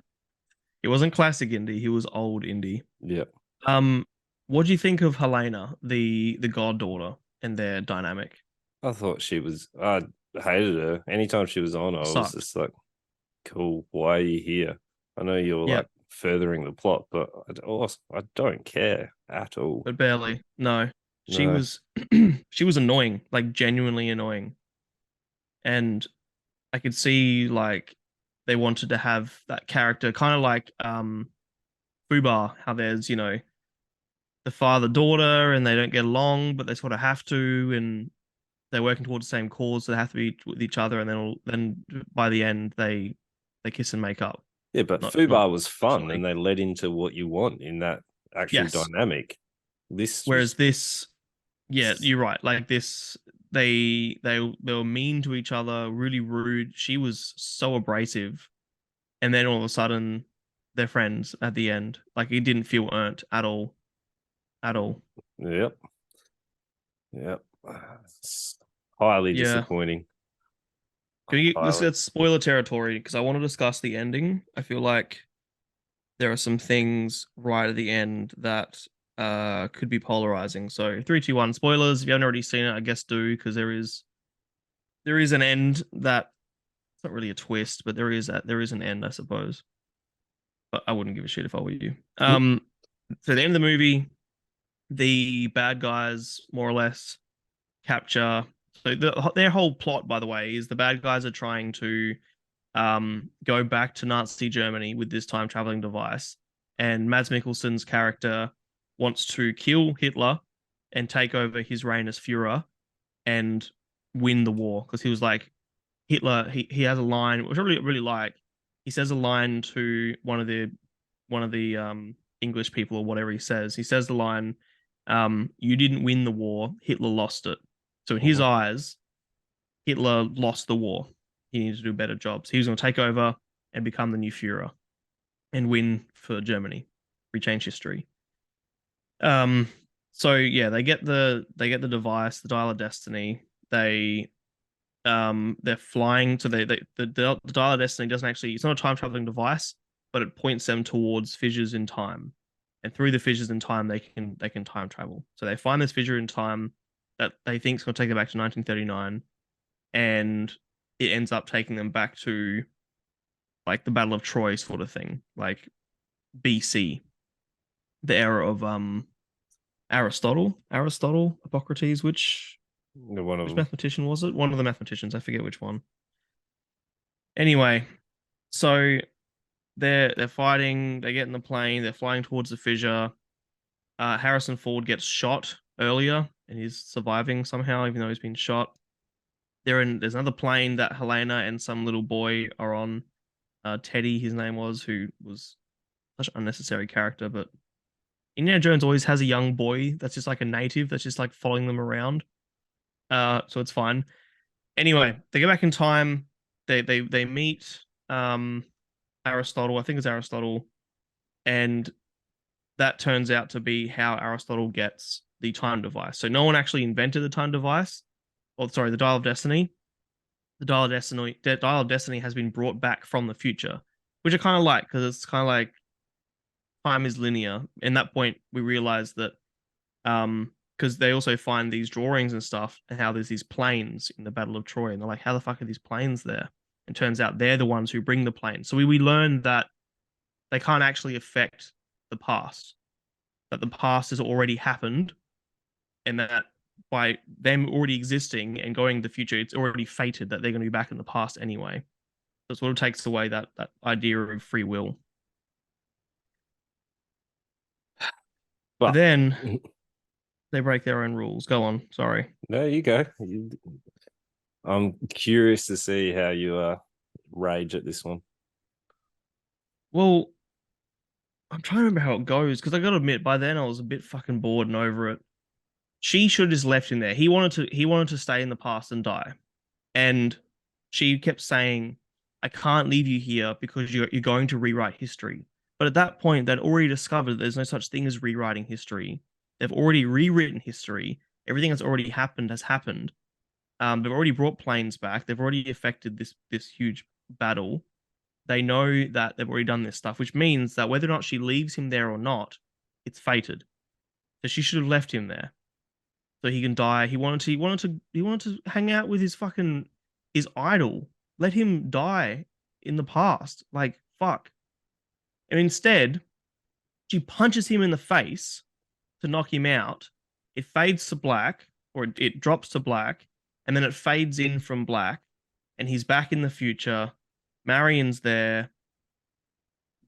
Speaker 2: He wasn't classic indie, he was old indie.
Speaker 1: yeah.
Speaker 2: Um, what do you think of Helena, the goddaughter, and their dynamic?
Speaker 1: I thought I hated her. Anytime she was on, I was
Speaker 2: Sucked.
Speaker 1: just like, cool, why are you here? I know you're
Speaker 2: Yep,
Speaker 1: like furthering the plot, but I don't care at all.
Speaker 2: but barely. No. She
Speaker 1: No.
Speaker 2: was she was annoying, like genuinely annoying. And I could see like they wanted to have that character kind of like Fubar, how there's, the father daughter and they don't get along, but they sort of have to, and they're working towards the same cause, so they have to be with each other, and then by the end they kiss and make up.
Speaker 1: Yeah, but
Speaker 2: Not
Speaker 1: Fubar was fun
Speaker 2: actually.
Speaker 1: and they led into what you want in that actual
Speaker 2: Yes.
Speaker 1: dynamic. This
Speaker 2: Whereas
Speaker 1: was
Speaker 2: this, yeah, you're right. Like this, they were mean to each other, really rude. She was so abrasive, and then all of a sudden they're friends at the end. Like it didn't feel earned at all, at all.
Speaker 1: yep, yep. It's highly
Speaker 2: Yeah.
Speaker 1: disappointing.
Speaker 2: let's
Speaker 1: highly.
Speaker 2: get spoiler territory because I want to discuss the ending. I feel like there are some things right at the end that could be polarizing. So three, two, one, spoilers. If you haven't already seen it, I guess do because there is an end that it's not really a twist, but there is an end, I suppose. But I wouldn't give a shit if I were you. So the end of the movie, the bad guys more or less capture. So their whole plot, by the way, is the bad guys are trying to go back to Nazi Germany with this time traveling device, and Mads Mikkelsen's character wants to kill Hitler and take over his reign as Führer and win the war because he was like Hitler. He has a line which I really like. He says a line to one of the English people or whatever he says. He says the line, "You didn't win the war. Hitler lost it." So in his
Speaker 1: Mhm.
Speaker 2: eyes, Hitler lost the war. He needed to do better jobs. He was going to take over and become the new Führer and win for Germany, rechange history. Um, so yeah, they get the device, the Dial of Destiny. They're flying to the Dial of Destiny doesn't actually it's not a time traveling device, but it points them towards fissures in time. And through the fissures in time they can time travel. So they find this fissure in time that they think is going to take them back to 1939, and it ends up taking them back to like the Battle of Troy sort of thing, like BC, the era of Aristotle, Hippocrates,
Speaker 1: One of
Speaker 2: which
Speaker 1: them.
Speaker 2: mathematician was it? One of the mathematicians, I forget which one. Anyway, so they're fighting, they get in the plane, they're flying towards the fissure. Harrison Ford gets shot earlier and he's surviving somehow, even though he's been shot. There's another plane that Helena and some little boy are on. Teddy, his name was, who was such an unnecessary character, but Indiana Jones always has a young boy that's just like a native that's just like following them around. So it's fine. Anyway, they go back in time. They meet Aristotle. I think it's Aristotle, and that turns out to be how Aristotle gets the time device. So no one actually invented the time device, or sorry, the Dial of Destiny. The Dial of Destiny has been brought back from the future, which I kind of like because it's kind of like time is linear. In that point, we realize that because they also find these drawings and stuff and how there's these planes in the Battle of Troy, and they're like, how the fuck are these planes there? And turns out they're the ones who bring the planes. So we learn that they can't actually affect the past, that the past has already happened, and that by them already existing and going to the future, it's already fated that they're going to be back in the past anyway. So it sort of takes away that idea of free will. But
Speaker 1: But
Speaker 2: then they break their own rules. Go on. Sorry.
Speaker 1: there you go. I'm curious to see how you rage at this one.
Speaker 2: Well, I'm trying to remember how it goes because I got to admit, by then I was a bit fucking bored and over it. She should have just left him there. He wanted to stay in the past and die, and she kept saying, "I can't leave you here because you're going to rewrite history." But at that point, they'd already discovered that there's no such thing as rewriting history. They've already rewritten history. Everything that's already happened has happened. They've already brought planes back. They've already effected this huge battle. They know that they've already done this stuff, which means that whether or not she leaves him there or not, it's fated. So she should have left him there so he can die. He wanted to hang out with his idol. Let him die in the past. Like fuck. And instead, she punches him in the face to knock him out. It fades to black, or it drops to black, and then it fades in from black, and he's back in the future. Marion's there.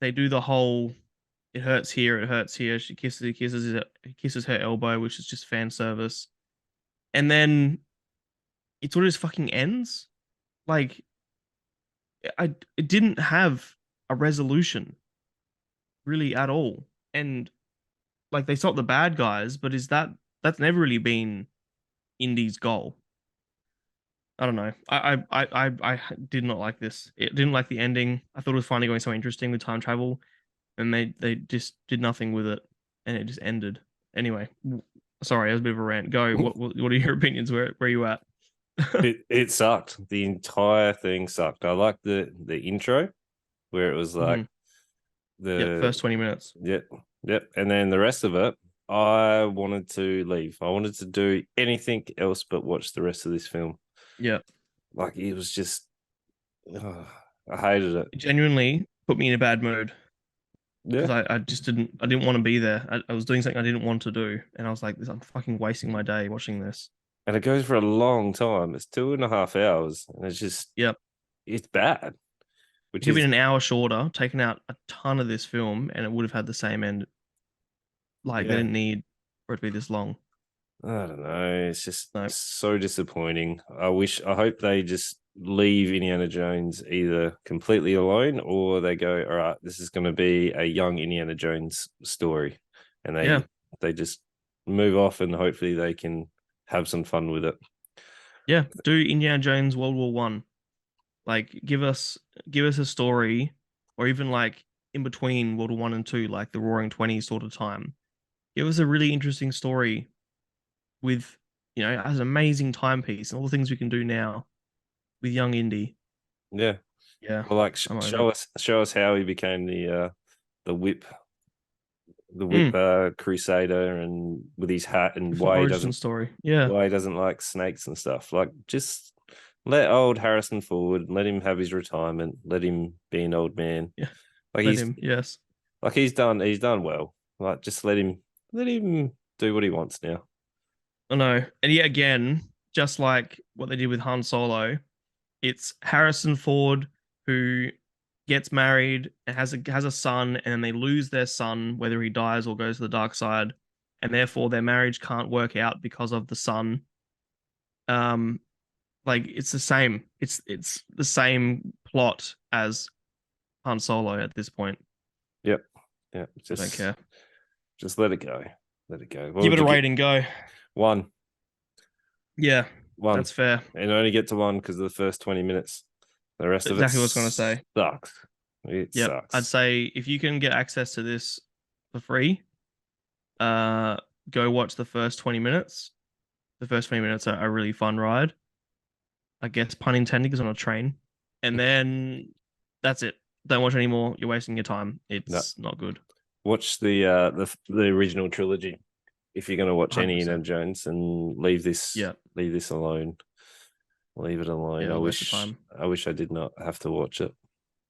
Speaker 2: They do the whole it hurts here, it hurts here. She kisses her elbow, which is just fan service. And then it sort of just fucking ends. Like it didn't have a resolution really at all. And like they stopped the bad guys, but that's never really been Indy's goal. I don't know. I did not like this. It didn't like the ending. I thought it was finally going so interesting with time travel, and they just did nothing with it, and it just ended. Anyway, sorry, it was a bit of a rant. Go. What are your opinions? Where are you at?
Speaker 1: It sucked. The entire thing sucked. I liked the intro where it was like
Speaker 2: Mhm. Yep,
Speaker 1: the
Speaker 2: first 20 minutes.
Speaker 1: yep, yep, and then the rest of it, I wanted to leave. I wanted to do anything else but watch the rest of this film.
Speaker 2: Yeah.
Speaker 1: Like it was just, ugh, I hated it.
Speaker 2: It genuinely put me in a bad mood
Speaker 1: Yeah,
Speaker 2: because I just didn't want to be there. I was doing something I didn't want to do, and I was like, this I'm fucking wasting my day watching this.
Speaker 1: and it goes for a long time. It's 2.5 hours, and
Speaker 2: Yep.
Speaker 1: it's bad.
Speaker 2: It
Speaker 1: Which
Speaker 2: could have
Speaker 1: is
Speaker 2: been an hour shorter, taken out a ton of this film, and it would have had the same end. Like they
Speaker 1: yeah,
Speaker 2: didn't need for it to be this long.
Speaker 1: I don't know. It's just
Speaker 2: No.
Speaker 1: so disappointing. I hope they just leave Indiana Jones either completely alone or they go, all right, this is going to be a young Indiana Jones story. And
Speaker 2: Yeah.
Speaker 1: they just move off and hopefully they can have some fun with it.
Speaker 2: Yeah. Do Indiana Jones World War One. Like give us a story, or even like in between World War One and Two, like the Roaring Twenties sort of time. Give us a really interesting story with, as an amazing timepiece and all the things we can do now with young Indy.
Speaker 1: Yeah.
Speaker 2: Yeah,
Speaker 1: Well, like
Speaker 2: I'm over it.
Speaker 1: show us how he became the whip
Speaker 2: Mm,
Speaker 1: crusader and with his hat and
Speaker 2: different origin story. Yeah,
Speaker 1: why he doesn't like snakes and stuff. Like, just let old Harrison Ford, let him have his retirement, let him be an old man.
Speaker 2: yeah.
Speaker 1: Like
Speaker 2: Let him. Yes,
Speaker 1: he's done well. Like, just let him do what he wants now.
Speaker 2: I know. And yet again, just like what they did with Han Solo, it's Harrison Ford who gets married and has a son, and then they lose their son, whether he dies or goes to the dark side, and therefore their marriage can't work out because of the son. Um, like it's the same. It's the same plot as Han Solo at this point.
Speaker 1: Yep. Yeah.
Speaker 2: I don't care.
Speaker 1: Just let it go. Let it go. What
Speaker 2: Give
Speaker 1: would
Speaker 2: it a
Speaker 1: you get?
Speaker 2: rating. Go.
Speaker 1: One.
Speaker 2: Yeah,
Speaker 1: One.
Speaker 2: that's fair.
Speaker 1: And only get to one because of the first 20 minutes. The rest of it
Speaker 2: Exactly what I was going to say.
Speaker 1: sucks. It
Speaker 2: Yep. I'd
Speaker 1: sucks.
Speaker 2: say if you can get access to this for free, uh, go watch the first 20 minutes. The first 20 minutes are a really fun ride. I guess pun intended because on a train. And then that's it. Don't watch anymore. You're wasting your time.
Speaker 1: No.
Speaker 2: It's not good.
Speaker 1: Watch the original trilogy if you're going to watch any Indiana
Speaker 2: 100%.
Speaker 1: Jones and
Speaker 2: Yeah.
Speaker 1: leave this alone. Leave it alone.
Speaker 2: Yeah, it was a waste of time.
Speaker 1: I wish I did not have to watch it.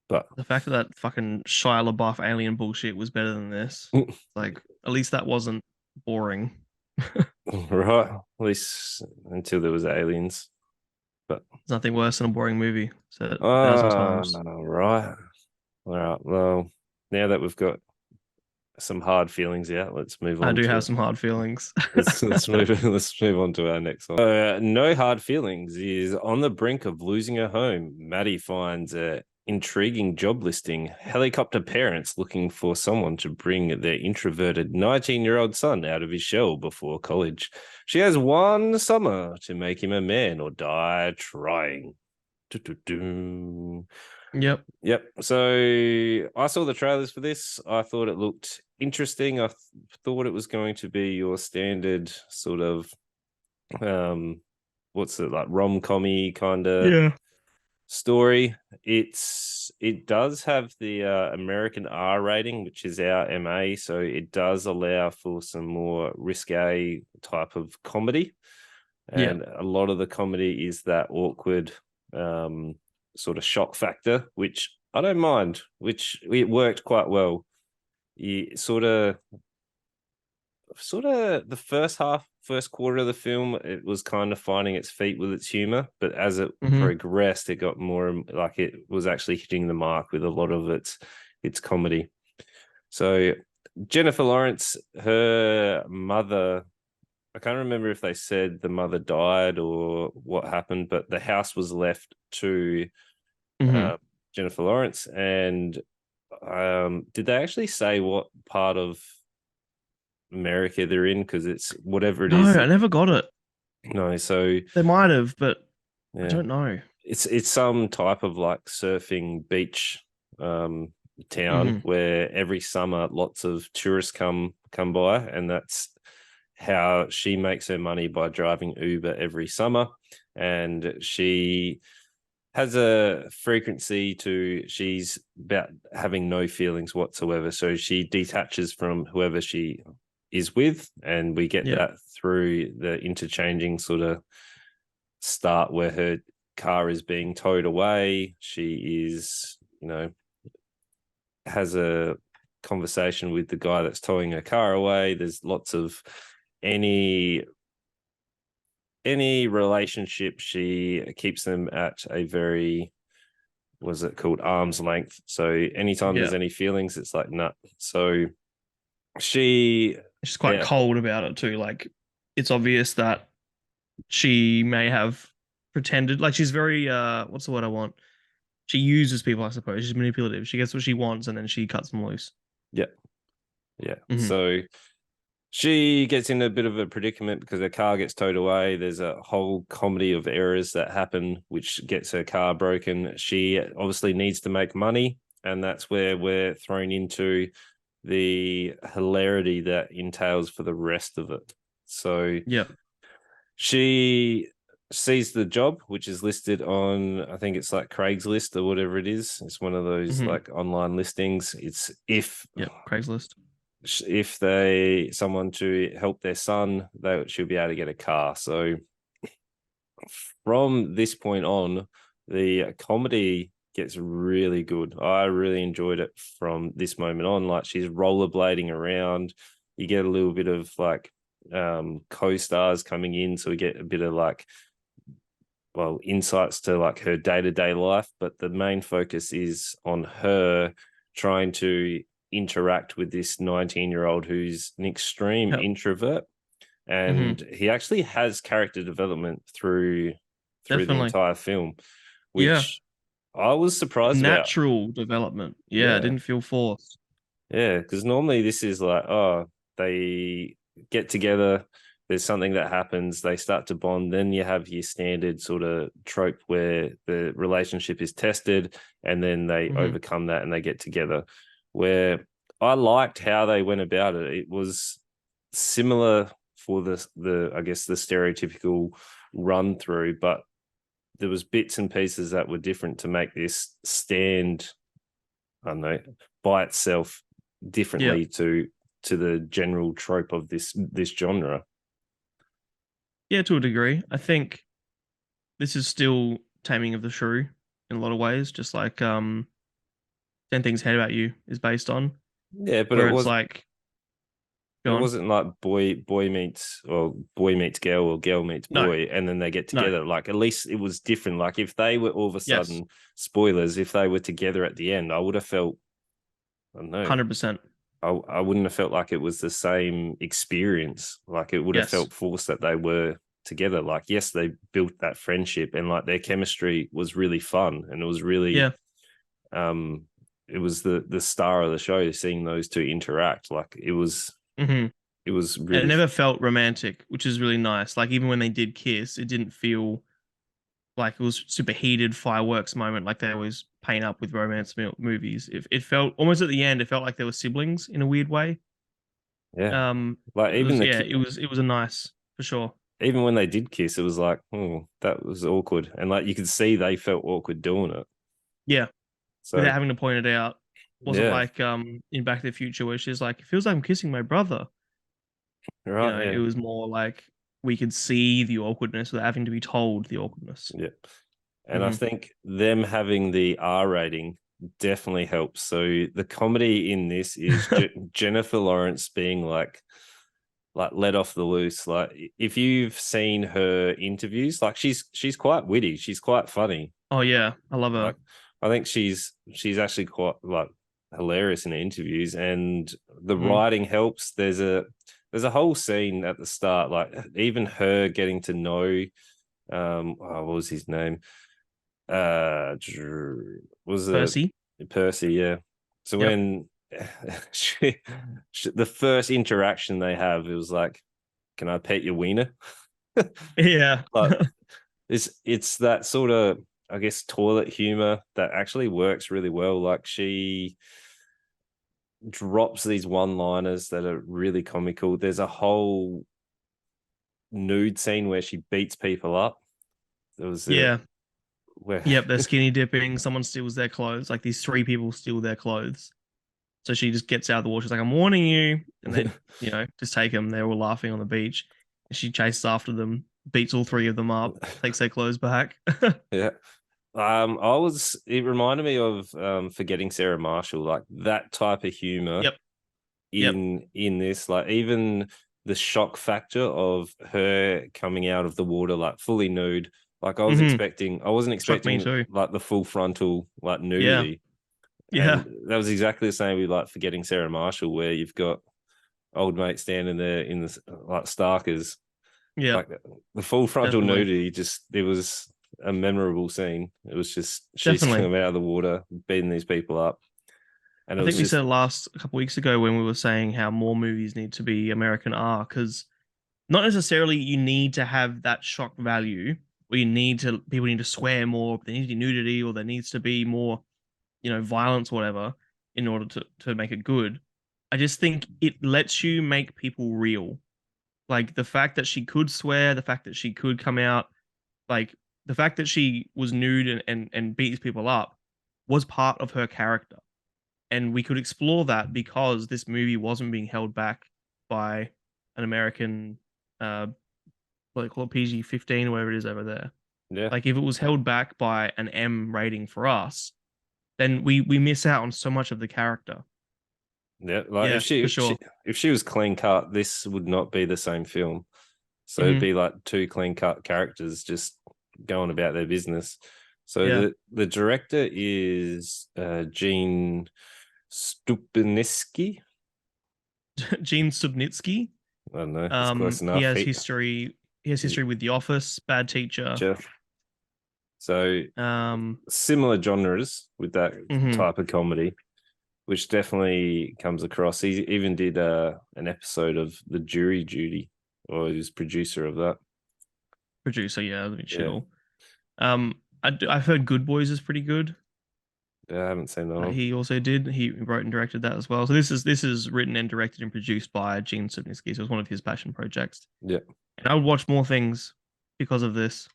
Speaker 1: But
Speaker 2: The fact that that fucking Shia LaBeouf alien bullshit was better than this. Like, at least that wasn't boring.
Speaker 1: right, at least until there was aliens. But
Speaker 2: There's nothing worse than a boring movie. Said it 1,000 times.
Speaker 1: right. All right. Well, now that we've got some hard feelings out, let's move
Speaker 2: I
Speaker 1: on
Speaker 2: do have
Speaker 1: to
Speaker 2: some hard feelings.
Speaker 1: let's move on to our next one. No hard feelings is on the brink of losing her home. Maddie finds a intriguing job listing. Helicopter parents looking for someone to bring their introverted 19-year-old son out of his shell before college. She has one summer to make him a man or die trying. Do-do-do.
Speaker 2: Yep.
Speaker 1: Yep. So I saw the trailers for this. I thought it looked interesting. I thought it was going to be your standard sort of what's it, like, rom-commy kind of
Speaker 2: Yeah.
Speaker 1: story. It does have the American R rating, which is our MA, so it does allow for some more risque type of comedy.
Speaker 2: Yeah.
Speaker 1: And a lot of the comedy is that awkward sort of shock factor, which I don't mind, which it worked quite well. You sort of the first quarter of the film, it was kind of finding its feet with its humor, but as it
Speaker 2: Hmm.
Speaker 1: progressed, it got more like it was actually hitting the mark with a lot of its comedy. So Jennifer Lawrence, her mother, I can't remember if they said the mother died or what happened, but the house was left to
Speaker 2: Hmm.
Speaker 1: uh, Jennifer Lawrence. And did they actually say what part of America they're in? Because it's whatever it
Speaker 2: No,
Speaker 1: is.
Speaker 2: I never got it.
Speaker 1: No, so
Speaker 2: They might have, but I
Speaker 1: yeah,
Speaker 2: don't know.
Speaker 1: it's some type of like surfing beach town
Speaker 2: Hmm.
Speaker 1: where every summer lots of tourists come by, and that's how she makes her money, by driving Uber every summer. and she has a frequency to she's about having no feelings whatsoever. So she detaches from whoever she is with, and we get that through the interchanging sort of start where her car is being towed away. She is, has a conversation with the guy that's towing her car away. There's lots of any relationship, she keeps them at a very, what's it called, arm's length. So anytime there's any feelings, it's like nah. So she's
Speaker 2: quite cold about it too. Like, it's obvious that she may have pretended, like, she's very what's the word I want? She uses people, I suppose. She's manipulative. She gets what she wants and then she cuts them loose.
Speaker 1: Yeah. So she gets in a bit of a predicament because her car gets towed away. There's a whole comedy of errors that happen, which gets her car broken. She obviously needs to make money, and that's where we're thrown into the hilarity that entails for the rest of it. So she sees the job, which is listed on, I think it's like Craigslist or whatever it is. It's one of those like online listings. It's
Speaker 2: Craigslist.
Speaker 1: If someone to help their son, she'll be able to get a car. So from this point on, the comedy gets really good. I really enjoyed it from this moment on. Like, she's rollerblading around. You get a little bit of like co-stars coming in, so we get a bit of like, well, insights to like her day-to-day life, but the main focus is on her trying to interact with this 19-year-old who's an extreme introvert, and he actually has character development through the entire film, which I was surprised about.
Speaker 2: Natural development. It didn't feel forced.
Speaker 1: Because normally this is like, they get together, there's something that happens, they start to bond, then you have your standard sort of trope where the relationship is tested and then they overcome that and they get together. Where I liked how they went about it. It was similar for the I guess the stereotypical run through, but there was bits and pieces that were different to make this stand, I don't know, by itself differently to the general trope of this genre.
Speaker 2: Yeah, to a degree. I think this is still Taming of the Shrew in a lot of ways, just like 10 Things I Hate About You is based on.
Speaker 1: Yeah, but it was like, it wasn't like boy meets girl or girl meets boy and then they get together. Like, at least it was different. Like, if they were all of a sudden, spoilers, if they were together at the end, I would have felt, I don't know,
Speaker 2: 100%.
Speaker 1: I wouldn't have felt like it was the same experience. Like, it would have felt forced that they were together. Like, yes, they built that friendship and like their chemistry was really fun, and it was really it was the star of the show, seeing those two interact. Like, it was it was really,
Speaker 2: and it never felt romantic, which is really nice. Like, even when they did kiss, it didn't feel like it was super heated fireworks moment like they always paint up with romance movies. It felt almost, at the end, it felt like they were siblings in a weird way.
Speaker 1: Like, even
Speaker 2: it was a nice, for sure.
Speaker 1: Even when they did kiss, it was like, oh, that was awkward, and like you could see they felt awkward doing it. So
Speaker 2: without having to point it out. Wasn't like in Back to the Future where she's like, it feels like I'm kissing my brother.
Speaker 1: Right.
Speaker 2: It was more like we could see the awkwardness without having to be told the awkwardness.
Speaker 1: And I think them having the R rating definitely helps. So the comedy in this is Jennifer Lawrence being like let off the loose. Like, if you've seen her interviews, like she's quite witty, she's quite funny.
Speaker 2: Oh yeah, I love her.
Speaker 1: Like, I think she's actually quite like hilarious in her interviews, and the writing helps. There's a whole scene at the start, like even her getting to know what was his name? Was it Percy? Yeah. So when the first interaction they have, it was like, "Can I pet your wiener?" Like, it's that sort of, I guess, toilet humor that actually works really well. Like, she drops these one-liners that are really comical. There's a whole nude scene where she beats people up. There was a
Speaker 2: Yeah.
Speaker 1: where
Speaker 2: Yep. They're skinny dipping. Someone steals their clothes. Like these three people steal their clothes. So she just gets out of the water. She's like, I'm warning you. And they, just take them. They're all laughing on the beach. And she chases after them, beats all three of them up, takes their clothes back.
Speaker 1: yeah. It reminded me of Forgetting Sarah Marshall, like that type of humor
Speaker 2: Yep. Yep.
Speaker 1: in this, like even the shock factor of her coming out of the water like fully nude. Like I wasn't
Speaker 2: Shocked me
Speaker 1: expecting
Speaker 2: too.
Speaker 1: like the full frontal like
Speaker 2: Yeah.
Speaker 1: nudity.
Speaker 2: Yeah.
Speaker 1: And that was exactly the same with like Forgetting Sarah Marshall, where you've got old mate standing there in the like Starkers,
Speaker 2: Yeah.
Speaker 1: like the full frontal
Speaker 2: Definitely.
Speaker 1: nudity. Just it was a memorable scene. It was just she's
Speaker 2: Definitely.
Speaker 1: coming out of the water, beating these people up, and it
Speaker 2: I think
Speaker 1: was
Speaker 2: we
Speaker 1: just
Speaker 2: said it last a couple weeks ago when we were saying how more movies need to be American R because not necessarily you need to have that shock value or people need to swear more, there needs to be nudity or there needs to be more, violence or whatever in order to make it good. I just think it lets you make people real. Like the fact that she could swear, the fact that she could come out, like the fact that she was nude and beats people up was part of her character. And we could explore that because this movie wasn't being held back by an American what they call it, PG-15 or whatever it is over there.
Speaker 1: yeah.
Speaker 2: Like if it was held back by an M rating for us, then we miss out on so much of the character.
Speaker 1: Yeah, like
Speaker 2: Yeah, for sure.
Speaker 1: if she was clean cut, this would not be the same film. So it'd
Speaker 2: Hmm.
Speaker 1: be like two clean cut characters just going about their business. So
Speaker 2: Yeah.
Speaker 1: the director is Gene Stupinski.
Speaker 2: Gene Stupnitsky.
Speaker 1: I don't know, it's close
Speaker 2: He
Speaker 1: enough.
Speaker 2: has history. He has history with The Office, Bad Teacher.
Speaker 1: Jeff. So
Speaker 2: Um,
Speaker 1: similar genres with that
Speaker 2: mhm.
Speaker 1: type of comedy, which definitely comes across. He even did an episode of The Jury Duty, or he was producer of that.
Speaker 2: Producer, yeah, let me
Speaker 1: Yeah,
Speaker 2: chill. I've heard Good Boys is pretty good.
Speaker 1: yeah, I haven't seen that one.
Speaker 2: He also did. He wrote and directed that as well. So this is written and directed and produced by Gene Stupnitsky. So it's one of his passion projects.
Speaker 1: Yeah,
Speaker 2: And I would watch more things because of this.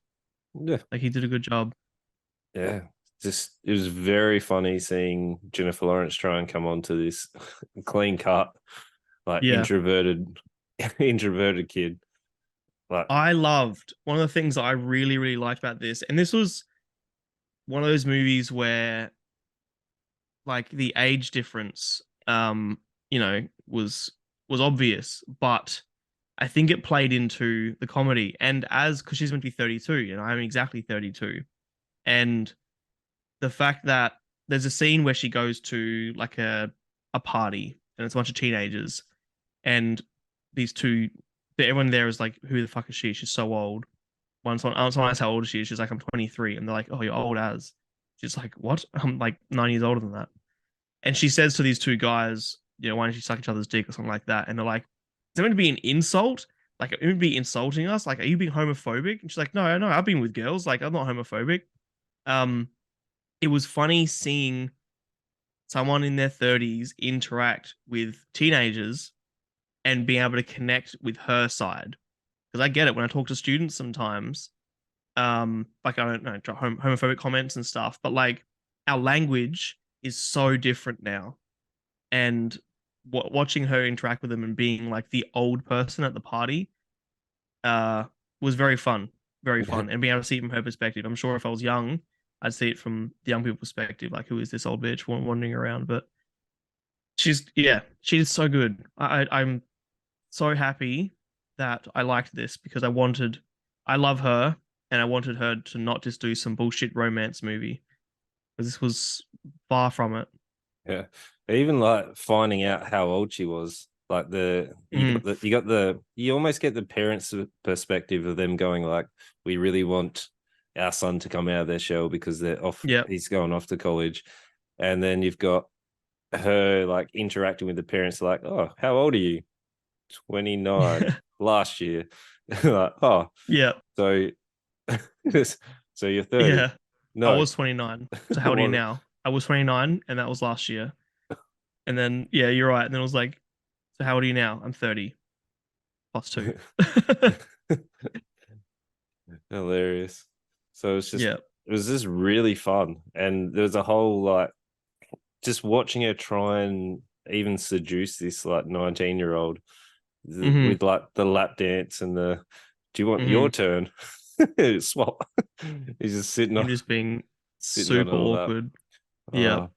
Speaker 1: yeah,
Speaker 2: Like he did a good job.
Speaker 1: yeah. Just it was very funny seeing Jennifer Lawrence try and come onto this clean cut, like
Speaker 2: Yeah.
Speaker 1: introverted kid. Like,
Speaker 2: I loved one of the things that I really, really liked about this, and this was one of those movies where like the age difference was obvious, but I think it played into the comedy. And as because she's meant to be 32, and I'm exactly 32. And the fact that there's a scene where she goes to like a party and it's a bunch of teenagers and these two everyone there is like, who the fuck is she? She's so old. Someone asks how old she is, she's like, I'm 23. And they're like, oh, you're old as. She's like, what? I'm like 9 years older than that. And she says to these two guys, why don't you suck each other's dick or something like that? And they're like, is it meant to be an insult? Like, it would be insulting us? Like, are you being homophobic? And she's like, no, no, I've been with girls. Like, I'm not homophobic. Um, it was funny seeing someone in their 30s interact with teenagers and being able to connect with her side. Because I get it when I talk to students sometimes, like I don't know, homophobic comments and stuff, but like our language is so different now. And watching her interact with them and being like the old person at the party uh was very fun, very fun, and being able to see it from her perspective. I'm sure if I was young, I'd see it from the young people perspective, like, who is this old bitch wandering around? But she's so good. I'm so happy that I liked this because I love her and I wanted her to not just do some bullshit romance movie because this was far from it.
Speaker 1: yeah, even like finding out how old she was, like
Speaker 2: Mm,
Speaker 1: you almost get the parents' perspective of them going like, we really want our son to come out of their shell because
Speaker 2: yeah.
Speaker 1: he's going off to college, and then you've got her like interacting with the parents like, oh, how old are you? 29 last year. Like, oh,
Speaker 2: Yeah.
Speaker 1: so so you're 30.
Speaker 2: Yeah. I
Speaker 1: No.
Speaker 2: was 29. So how old are you
Speaker 1: Well,
Speaker 2: now? I was 29 and that was last year. And then yeah, you're right. And then it was like, so how old are you now? I'm 30 plus 2.
Speaker 1: hilarious. So it's just
Speaker 2: Yeah.
Speaker 1: it was just really fun, and there was a whole like just watching her try and even seduce this like 19-year-old
Speaker 2: Mm-hmm.
Speaker 1: with like the lap dance and the do you want your
Speaker 2: Mm-hmm.
Speaker 1: turn? Swap. He's just
Speaker 2: Him just being
Speaker 1: sitting on
Speaker 2: super
Speaker 1: all that.
Speaker 2: awkward. Yeah.
Speaker 1: Uh,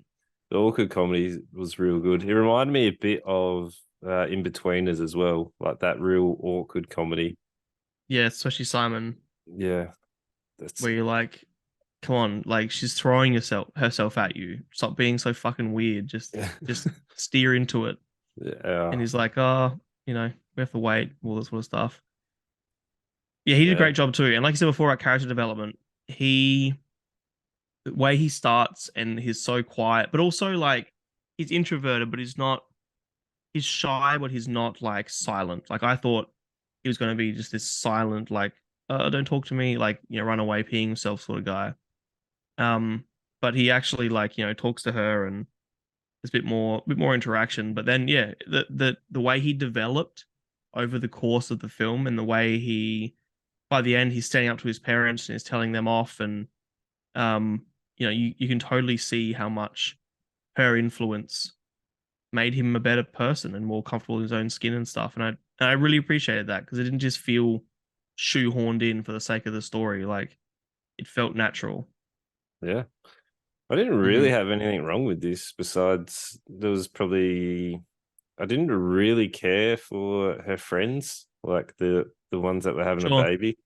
Speaker 1: the awkward comedy was real good. It reminded me a bit of In Betweeners as well, like that real awkward comedy.
Speaker 2: Yeah, especially Simon,
Speaker 1: Yeah, that's
Speaker 2: where you're like, come on, like she's throwing herself at you. Stop being so fucking weird. Just steer into it. And
Speaker 1: yeah,
Speaker 2: he's like, oh, we have to wait, all this sort of stuff. Yeah, he did a
Speaker 1: yeah,
Speaker 2: great job too. And like I said before, about character development, he the way he starts and he's so quiet, but also like he's introverted, but he's shy, but he's not like silent. Like I thought he was gonna be just this silent, like, don't talk to me, like, run away, peeing himself sort of guy. Um, but he actually like, talks to her and there's a bit more interaction. But then yeah, the way he developed over the course of the film and the way he by the end he's standing up to his parents and he's telling them off and um you can totally see how much her influence made him a better person and more comfortable in his own skin and stuff. And I really appreciated that because it didn't just feel shoehorned in for the sake of the story. Like it felt natural.
Speaker 1: yeah. I didn't really
Speaker 2: Hmm.
Speaker 1: have anything wrong with this besides there was probably I didn't really care for her friends, like the ones that were having a
Speaker 2: Sure.
Speaker 1: baby.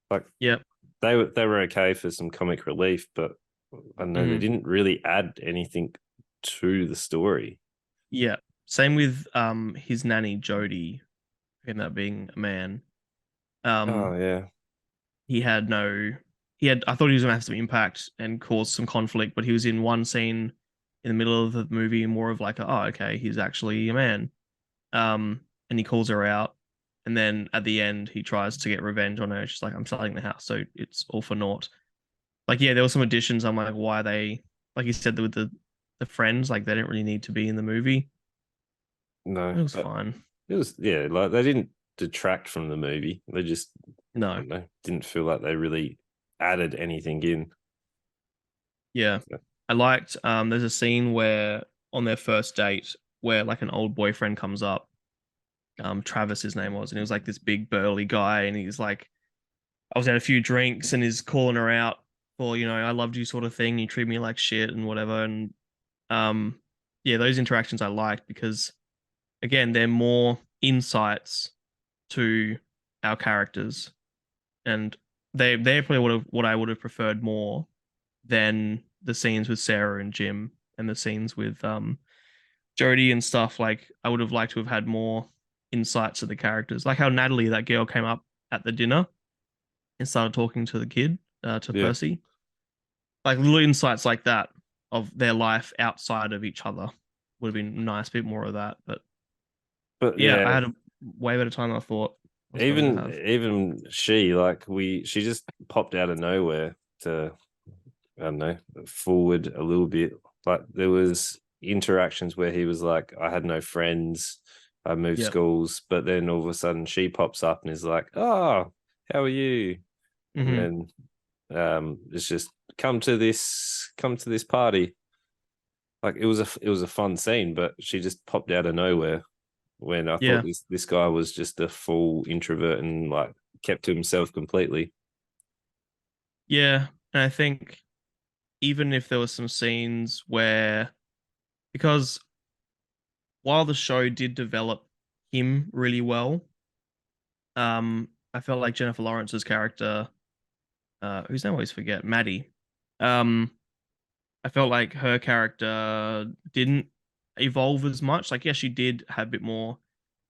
Speaker 1: Like
Speaker 2: Yep.
Speaker 1: they were okay for some comic relief, but I don't know they
Speaker 2: Hmm.
Speaker 1: didn't really add anything to the story.
Speaker 2: Yeah. Same with his nanny Jody, who ended up being a man.
Speaker 1: Oh
Speaker 2: Um
Speaker 1: yeah,
Speaker 2: he had no he had I thought he was gonna have some impact and cause some conflict, but he was in one scene in the middle of the movie more of like oh okay, he's actually a man. And he calls her out, and then at the end he tries to get revenge on her. She's like, I'm selling the house, so it's all for naught. Like, yeah, there were some additions. I'm like, why they like you said with the friends, like they didn't really need to be in the movie.
Speaker 1: no,
Speaker 2: It was
Speaker 1: but
Speaker 2: fine.
Speaker 1: it was yeah, like they didn't detract from the movie. They just I
Speaker 2: No.
Speaker 1: don't know, didn't feel like they really added anything in.
Speaker 2: Yeah.
Speaker 1: So,
Speaker 2: I liked there's a scene where on their first date where like an old boyfriend comes up, Travis his name was, and he was like this big burly guy, and he's like I was at a few drinks and he's calling her out for, I loved you sort of thing. You treat me like shit and whatever. And um yeah, those interactions I liked because again, they're more insights to our characters. And they're probably what I would have preferred more than the scenes with Sarah and Jim and the scenes with Jody and stuff. Like I would have liked to have had more insights to the characters. Like how Natalie, that girl, came up at the dinner and started talking to the kid, to
Speaker 1: yeah,
Speaker 2: Percy. Like little insights like that of their life outside of each other would have been nice, bit more of that. But
Speaker 1: but
Speaker 2: yeah, I
Speaker 1: yeah,
Speaker 2: had a way better time than I thought I was going to
Speaker 1: even
Speaker 2: have.
Speaker 1: even she like she just popped out of nowhere to I don't know forward a little bit. Like there was interactions where he was like, I had no friends, I moved
Speaker 2: Yep.
Speaker 1: schools, but then all of a sudden she pops up and is like, oh, how are you? And
Speaker 2: Hmm.
Speaker 1: then it's just come to this party. Like it was a fun scene, but she just popped out of nowhere when I thought
Speaker 2: Yeah.
Speaker 1: this guy was just a full introvert and like kept to himself completely.
Speaker 2: Yeah. And I think even if there were some scenes where, because while the show did develop him really well, I felt like Jennifer Lawrence's character, whose name I always forget, Maddie. Um, I felt like her character didn't evolve as much. Like, yes, she did have a bit more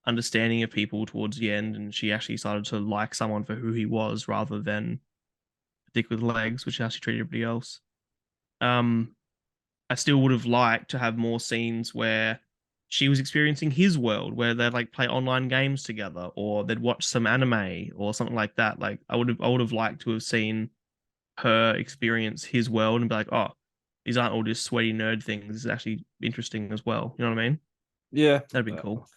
Speaker 2: understanding of people towards the end, and she actually started to like someone for who he was rather than a dick with legs, which is how she treated everybody else. Um, I still would have liked to have more scenes where she was experiencing his world, where they'd like play online games together, or they'd watch some anime or something like that. Like I would have liked to have seen her experience his world and be like, oh, these aren't all just sweaty nerd things. This is actually interesting as well. You know what I mean?
Speaker 1: Yeah,
Speaker 2: That'd been cool.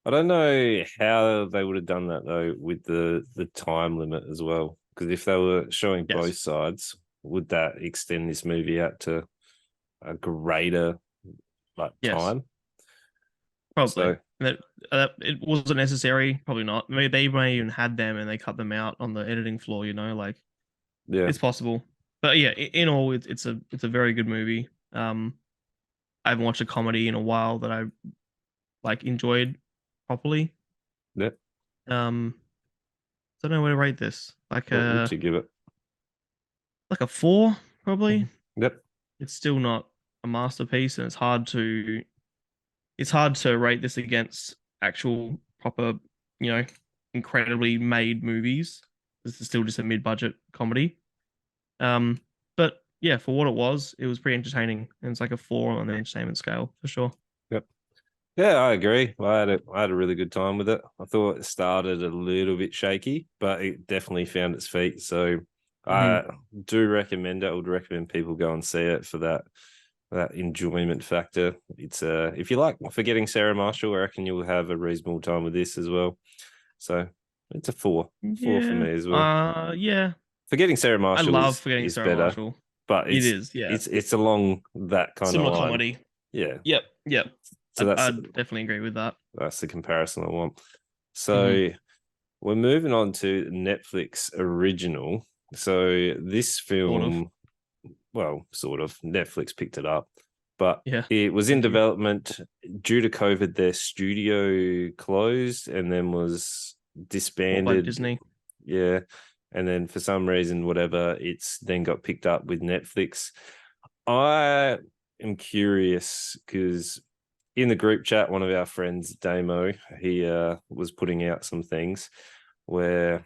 Speaker 1: I don't know how they would have done that though with the time limit as well. Because if they were showing both
Speaker 2: Yes.
Speaker 1: sides, would that extend this movie out to a greater like
Speaker 2: Yes,
Speaker 1: time?
Speaker 2: probably.
Speaker 1: So
Speaker 2: That it wasn't necessary. Probably not. Maybe they may even had them and they cut them out on the editing floor. Like
Speaker 1: yeah,
Speaker 2: it's possible. But yeah, in all, it's a very good movie. I haven't watched a comedy in a while that I like enjoyed properly.
Speaker 1: yeah.
Speaker 2: Um, don't know where to rate this.
Speaker 1: What would you give it?
Speaker 2: Like a 4, probably.
Speaker 1: Yep.
Speaker 2: It's still not a masterpiece, and it's hard to rate this against actual proper, you know, incredibly made movies. This is still just a mid-budget comedy. Um, but yeah, for what it was pretty entertaining, and it's like a 4 on the entertainment scale for sure.
Speaker 1: Yep. Yeah, I agree. I had a really good time with it. I thought it started a little bit shaky, but it definitely found its feet. So
Speaker 2: Hmm.
Speaker 1: I do recommend it. I would recommend people go and see it for that enjoyment factor. It's if you like Forgetting Sarah Marshall, I reckon you'll have a reasonable time with this as well. So it's a 4 for
Speaker 2: Yeah.
Speaker 1: me as well.
Speaker 2: Yeah.
Speaker 1: Forgetting Sarah
Speaker 2: I
Speaker 1: Marshall
Speaker 2: love
Speaker 1: is
Speaker 2: Forgetting
Speaker 1: is
Speaker 2: Sarah
Speaker 1: better,
Speaker 2: Marshall.
Speaker 1: but
Speaker 2: It
Speaker 1: it's
Speaker 2: is, yeah.
Speaker 1: it's along that kind of
Speaker 2: Similar
Speaker 1: line.
Speaker 2: comedy.
Speaker 1: Yeah.
Speaker 2: Yep, yep.
Speaker 1: So
Speaker 2: I'd definitely agree with that.
Speaker 1: that's the comparison I want.
Speaker 2: Hmm.
Speaker 1: So we're moving on to Netflix original. So this
Speaker 2: Sort of.
Speaker 1: film, well, sort of, Netflix picked it up, but
Speaker 2: Yeah.
Speaker 1: it was in
Speaker 2: Thank you.
Speaker 1: development due to COVID. Their studio closed and then was
Speaker 2: Bought by
Speaker 1: disbanded.
Speaker 2: Disney.
Speaker 1: Yeah. And then for some reason, whatever, it's then got picked up with Netflix. I am curious because in the group chat, one of our friends, Damo, he was putting out some things where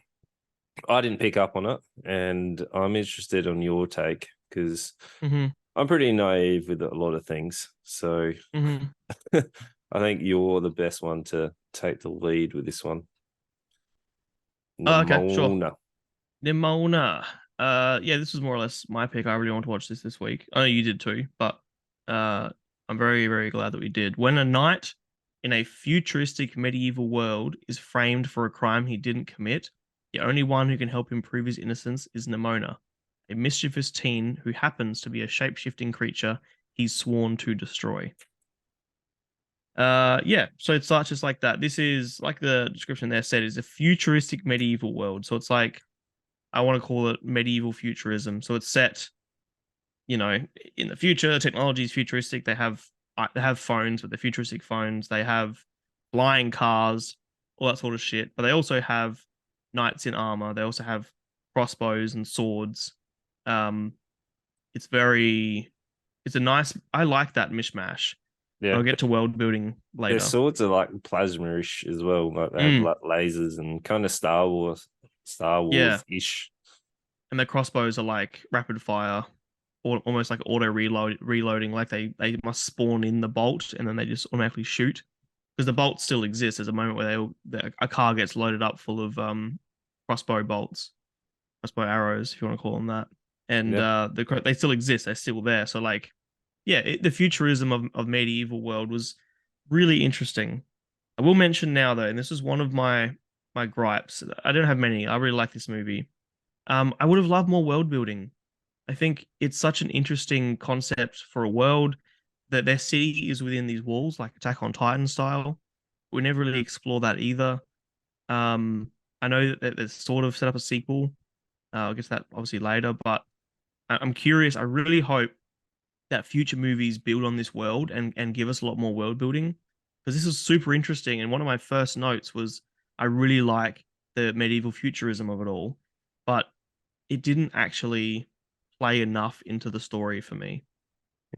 Speaker 1: I didn't pick up on it, and I'm interested on your take because
Speaker 2: Hmm.
Speaker 1: I'm pretty naive with a lot of things. So
Speaker 2: Hmm.
Speaker 1: I think you're the best one to take the lead with this one.
Speaker 2: Oh, okay, sure.
Speaker 1: Nimona.
Speaker 2: Nimona. Yeah, this was more or less my pick. I really want to watch this week. I know you did too, but uh, I'm very, very glad that we did. When a knight in a futuristic medieval world is framed for a crime he didn't commit, the only one who can help him prove his innocence is Nimona, a mischievous teen who happens to be a shape-shifting creature he's sworn to destroy. Yeah, so it starts just like that. This is like the description there said is a futuristic medieval world. So it's like I want to call it medieval futurism. So it's set, in the future. Technology is futuristic. They have phones, but they're futuristic phones. They have flying cars, all that sort of shit. But they also have knights in armor. They also have crossbows and swords. Um, it's very, it's a nice. I like that mishmash.
Speaker 1: Yeah.
Speaker 2: I'll get to world building
Speaker 1: Their
Speaker 2: later.
Speaker 1: swords are like plasma-ish as well. Like they have
Speaker 2: Mm,
Speaker 1: like lasers and kind of Star
Speaker 2: yeah,
Speaker 1: Wars-ish.
Speaker 2: and the crossbows are like rapid fire, or almost like auto reloading. Like they must spawn in the bolt and then they just automatically shoot because the bolt still exists. There's a moment where a car gets loaded up full of crossbow bolts, crossbow arrows, if you want to call them that, and
Speaker 1: Yeah.
Speaker 2: they still exist. They're still there. So like, yeah, the futurism of medieval world was really interesting. I will mention now though, and this is one of my gripes. I don't have many. I really like this movie. I would have loved more world building. I think it's such an interesting concept for a world that their city is within these walls, like Attack on Titan style. We never really explore that either. Um, I know that there's sort of set up a sequel. I'll get to that obviously later, but I'm curious. I really hope that future movies build on this world and give us a lot more world building because this is super interesting. And one of my first notes was I really like the medieval futurism of it all, but it didn't actually play enough into the story for me.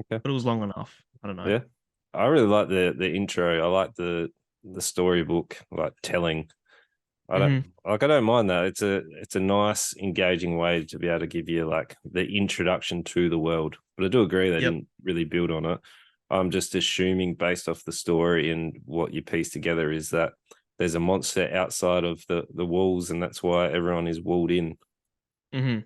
Speaker 1: Okay.
Speaker 2: But it was long enough. I don't know.
Speaker 1: Yeah. I really like the intro. I like the storybook, like telling.
Speaker 2: Hmm.
Speaker 1: I don't mind that. It's a nice, engaging way to be able to give you like the introduction to the world. But I do agree they
Speaker 2: Yep.
Speaker 1: didn't really build on it. I'm just assuming based off the story and what you piece together is that there's a monster outside of the walls, and that's why everyone is walled in.
Speaker 2: Hmm.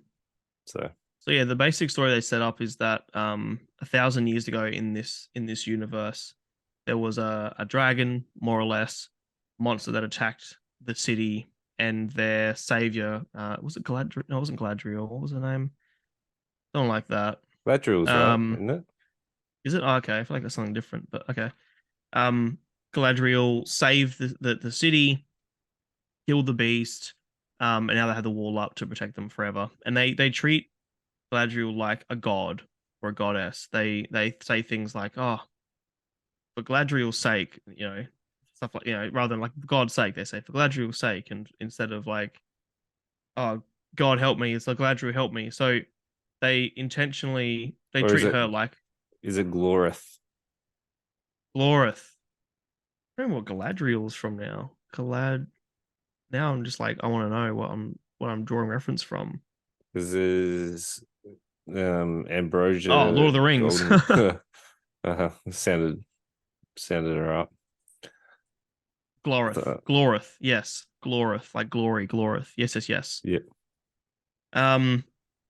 Speaker 1: So
Speaker 2: So yeah, the basic story they set up is that 1,000 years ago in this universe, there was a dragon, more or less, monster that attacked the city, and their savior was it Galadriel? No, it wasn't Galadriel. What was her name? Something like that.
Speaker 1: Galadriel's right,
Speaker 2: Um,
Speaker 1: isn't it?
Speaker 2: is it? Oh, okay, I feel like that's something different, but okay. Um, Galadriel saved the city, killed the beast, and now they have the wall up to protect them forever. And they treat Galadriel like a god or a goddess. They say things like, "Oh, for Galadriel's sake," stuff like rather than like for God's sake, they say for Galadriel's sake, and instead of like, "Oh, God help me," it's like Galadriel help me. So they
Speaker 1: Or
Speaker 2: treat her like
Speaker 1: is it Glorith?
Speaker 2: Glorith. I don't know what Galadriel's from now. Now I'm just like I want to know what I'm drawing reference from.
Speaker 1: This is
Speaker 2: Oh, Lord
Speaker 1: Ambrosia
Speaker 2: of the Rings.
Speaker 1: Golden. Sounded her up.
Speaker 2: Glorith. Glorith. Yes. Glorith. Like glory, Glorith. Yes, yes, yes.
Speaker 1: Yeah.
Speaker 2: Um,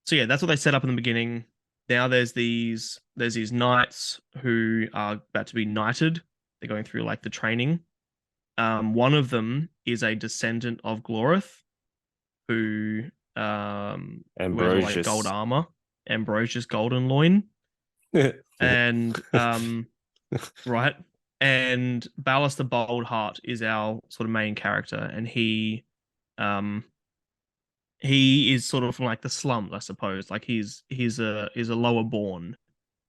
Speaker 2: so yeah, that's what they set up in the beginning. Now there's these knights who are about to be knighted. They're going through like the training. One of them is a descendant of Glorith, who wears all like gold
Speaker 1: Ambrosius.
Speaker 2: armor, Ambrosius Golden Loin, and right, and Ballast the Bold Heart is our sort of main character, and um he is sort of from like the slums, I suppose. Like he's a lower born,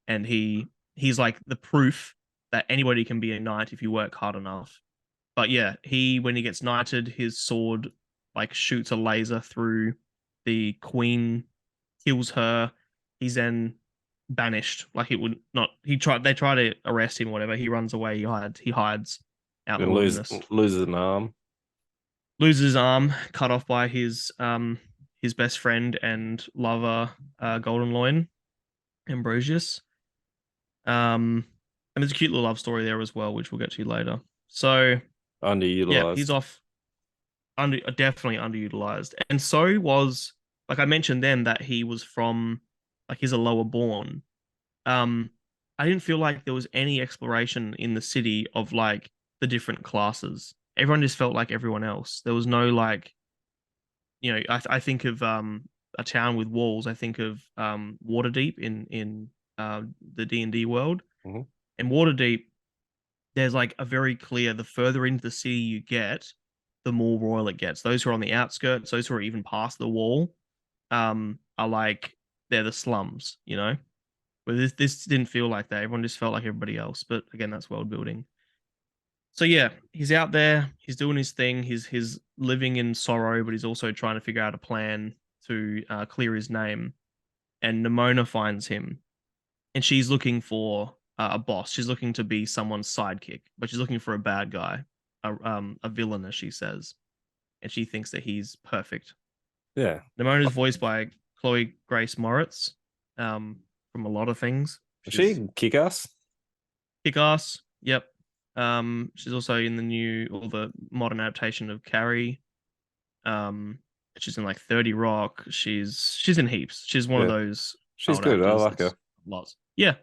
Speaker 2: and he's like the proof that anybody can be a knight if you work hard enough. But yeah, he when he gets knighted, his sword like shoots a laser through the queen, kills her. He's then banished. Like it would not. They try to arrest him. Whatever. He runs away. He hides out in the
Speaker 1: And
Speaker 2: wilderness.
Speaker 1: loses an arm.
Speaker 2: Loses his arm, cut off by his best friend and lover, Golden Loin, Ambrosius. And there's a cute little love story there as well, which we'll get to later. So yeah, he's
Speaker 1: Underutilized.
Speaker 2: off. Definitely underutilized, and so was like I mentioned then that he was from like he's a lower born. Um, I didn't feel like there was any exploration in the city of like the different classes. Everyone just felt like everyone else. There was no like, I think of a town with walls. I think of Waterdeep in the D&D world.
Speaker 1: Mm-hmm.
Speaker 2: In Waterdeep, there's like a very clear. The further into the city you get, the more royal it gets. Those who are on the outskirts, those who are even past the wall, are like they're the slums. But this didn't feel like that. Everyone just felt like everybody else. But again, that's world building. So yeah, he's out there. He's doing his thing. He's living in sorrow, but he's also trying to figure out a plan to clear his name. And Nimona finds him, and she's looking for a boss. She's looking to be someone's sidekick, but she's looking for a bad guy, a villain, as she says, and she thinks that he's perfect.
Speaker 1: Yeah.
Speaker 2: Nimona is voiced by Chloe Grace Moritz, from a lot of things.
Speaker 1: She kick ass.
Speaker 2: Kick ass. Yep. She's also in the modern adaptation of Carrie. She's in like 30 Rock. She's in heaps. She's one of those
Speaker 1: She's
Speaker 2: old
Speaker 1: good. I
Speaker 2: actors.
Speaker 1: like her.
Speaker 2: Lots. Yeah,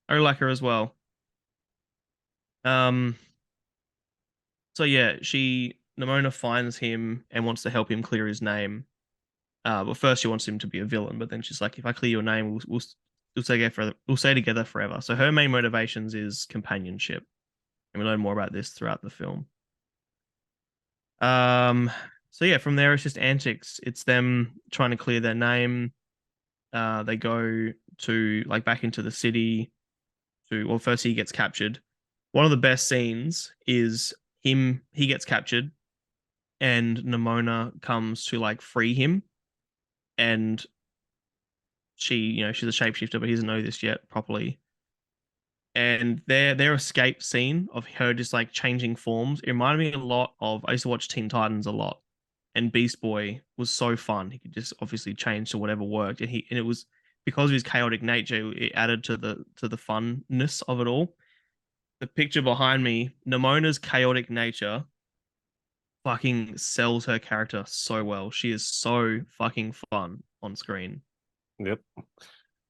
Speaker 2: I like her as well. Um. So yeah, Nimona finds him and wants to help him clear his name. But first she wants him to be a villain. But then she's like, if I clear your name, we'll stay together forever. So her main motivations is companionship, and we learn more about this throughout the film. So yeah, from there it's just antics. It's them trying to clear their name. They go to like back into the city well, first he gets captured. One of the best scenes is he gets captured and Nimona comes to like free him, and she's a shapeshifter, but he doesn't know this yet properly. And their escape scene of her just like changing forms, it reminded me a lot of I used to watch Teen Titans a lot, and Beast Boy was so fun. He could just obviously change to whatever worked, and it was because of his chaotic nature, it added to the funness of it all. The picture behind me, Nimona's chaotic nature fucking sells her character so well. She is so fucking fun on screen.
Speaker 1: Yep.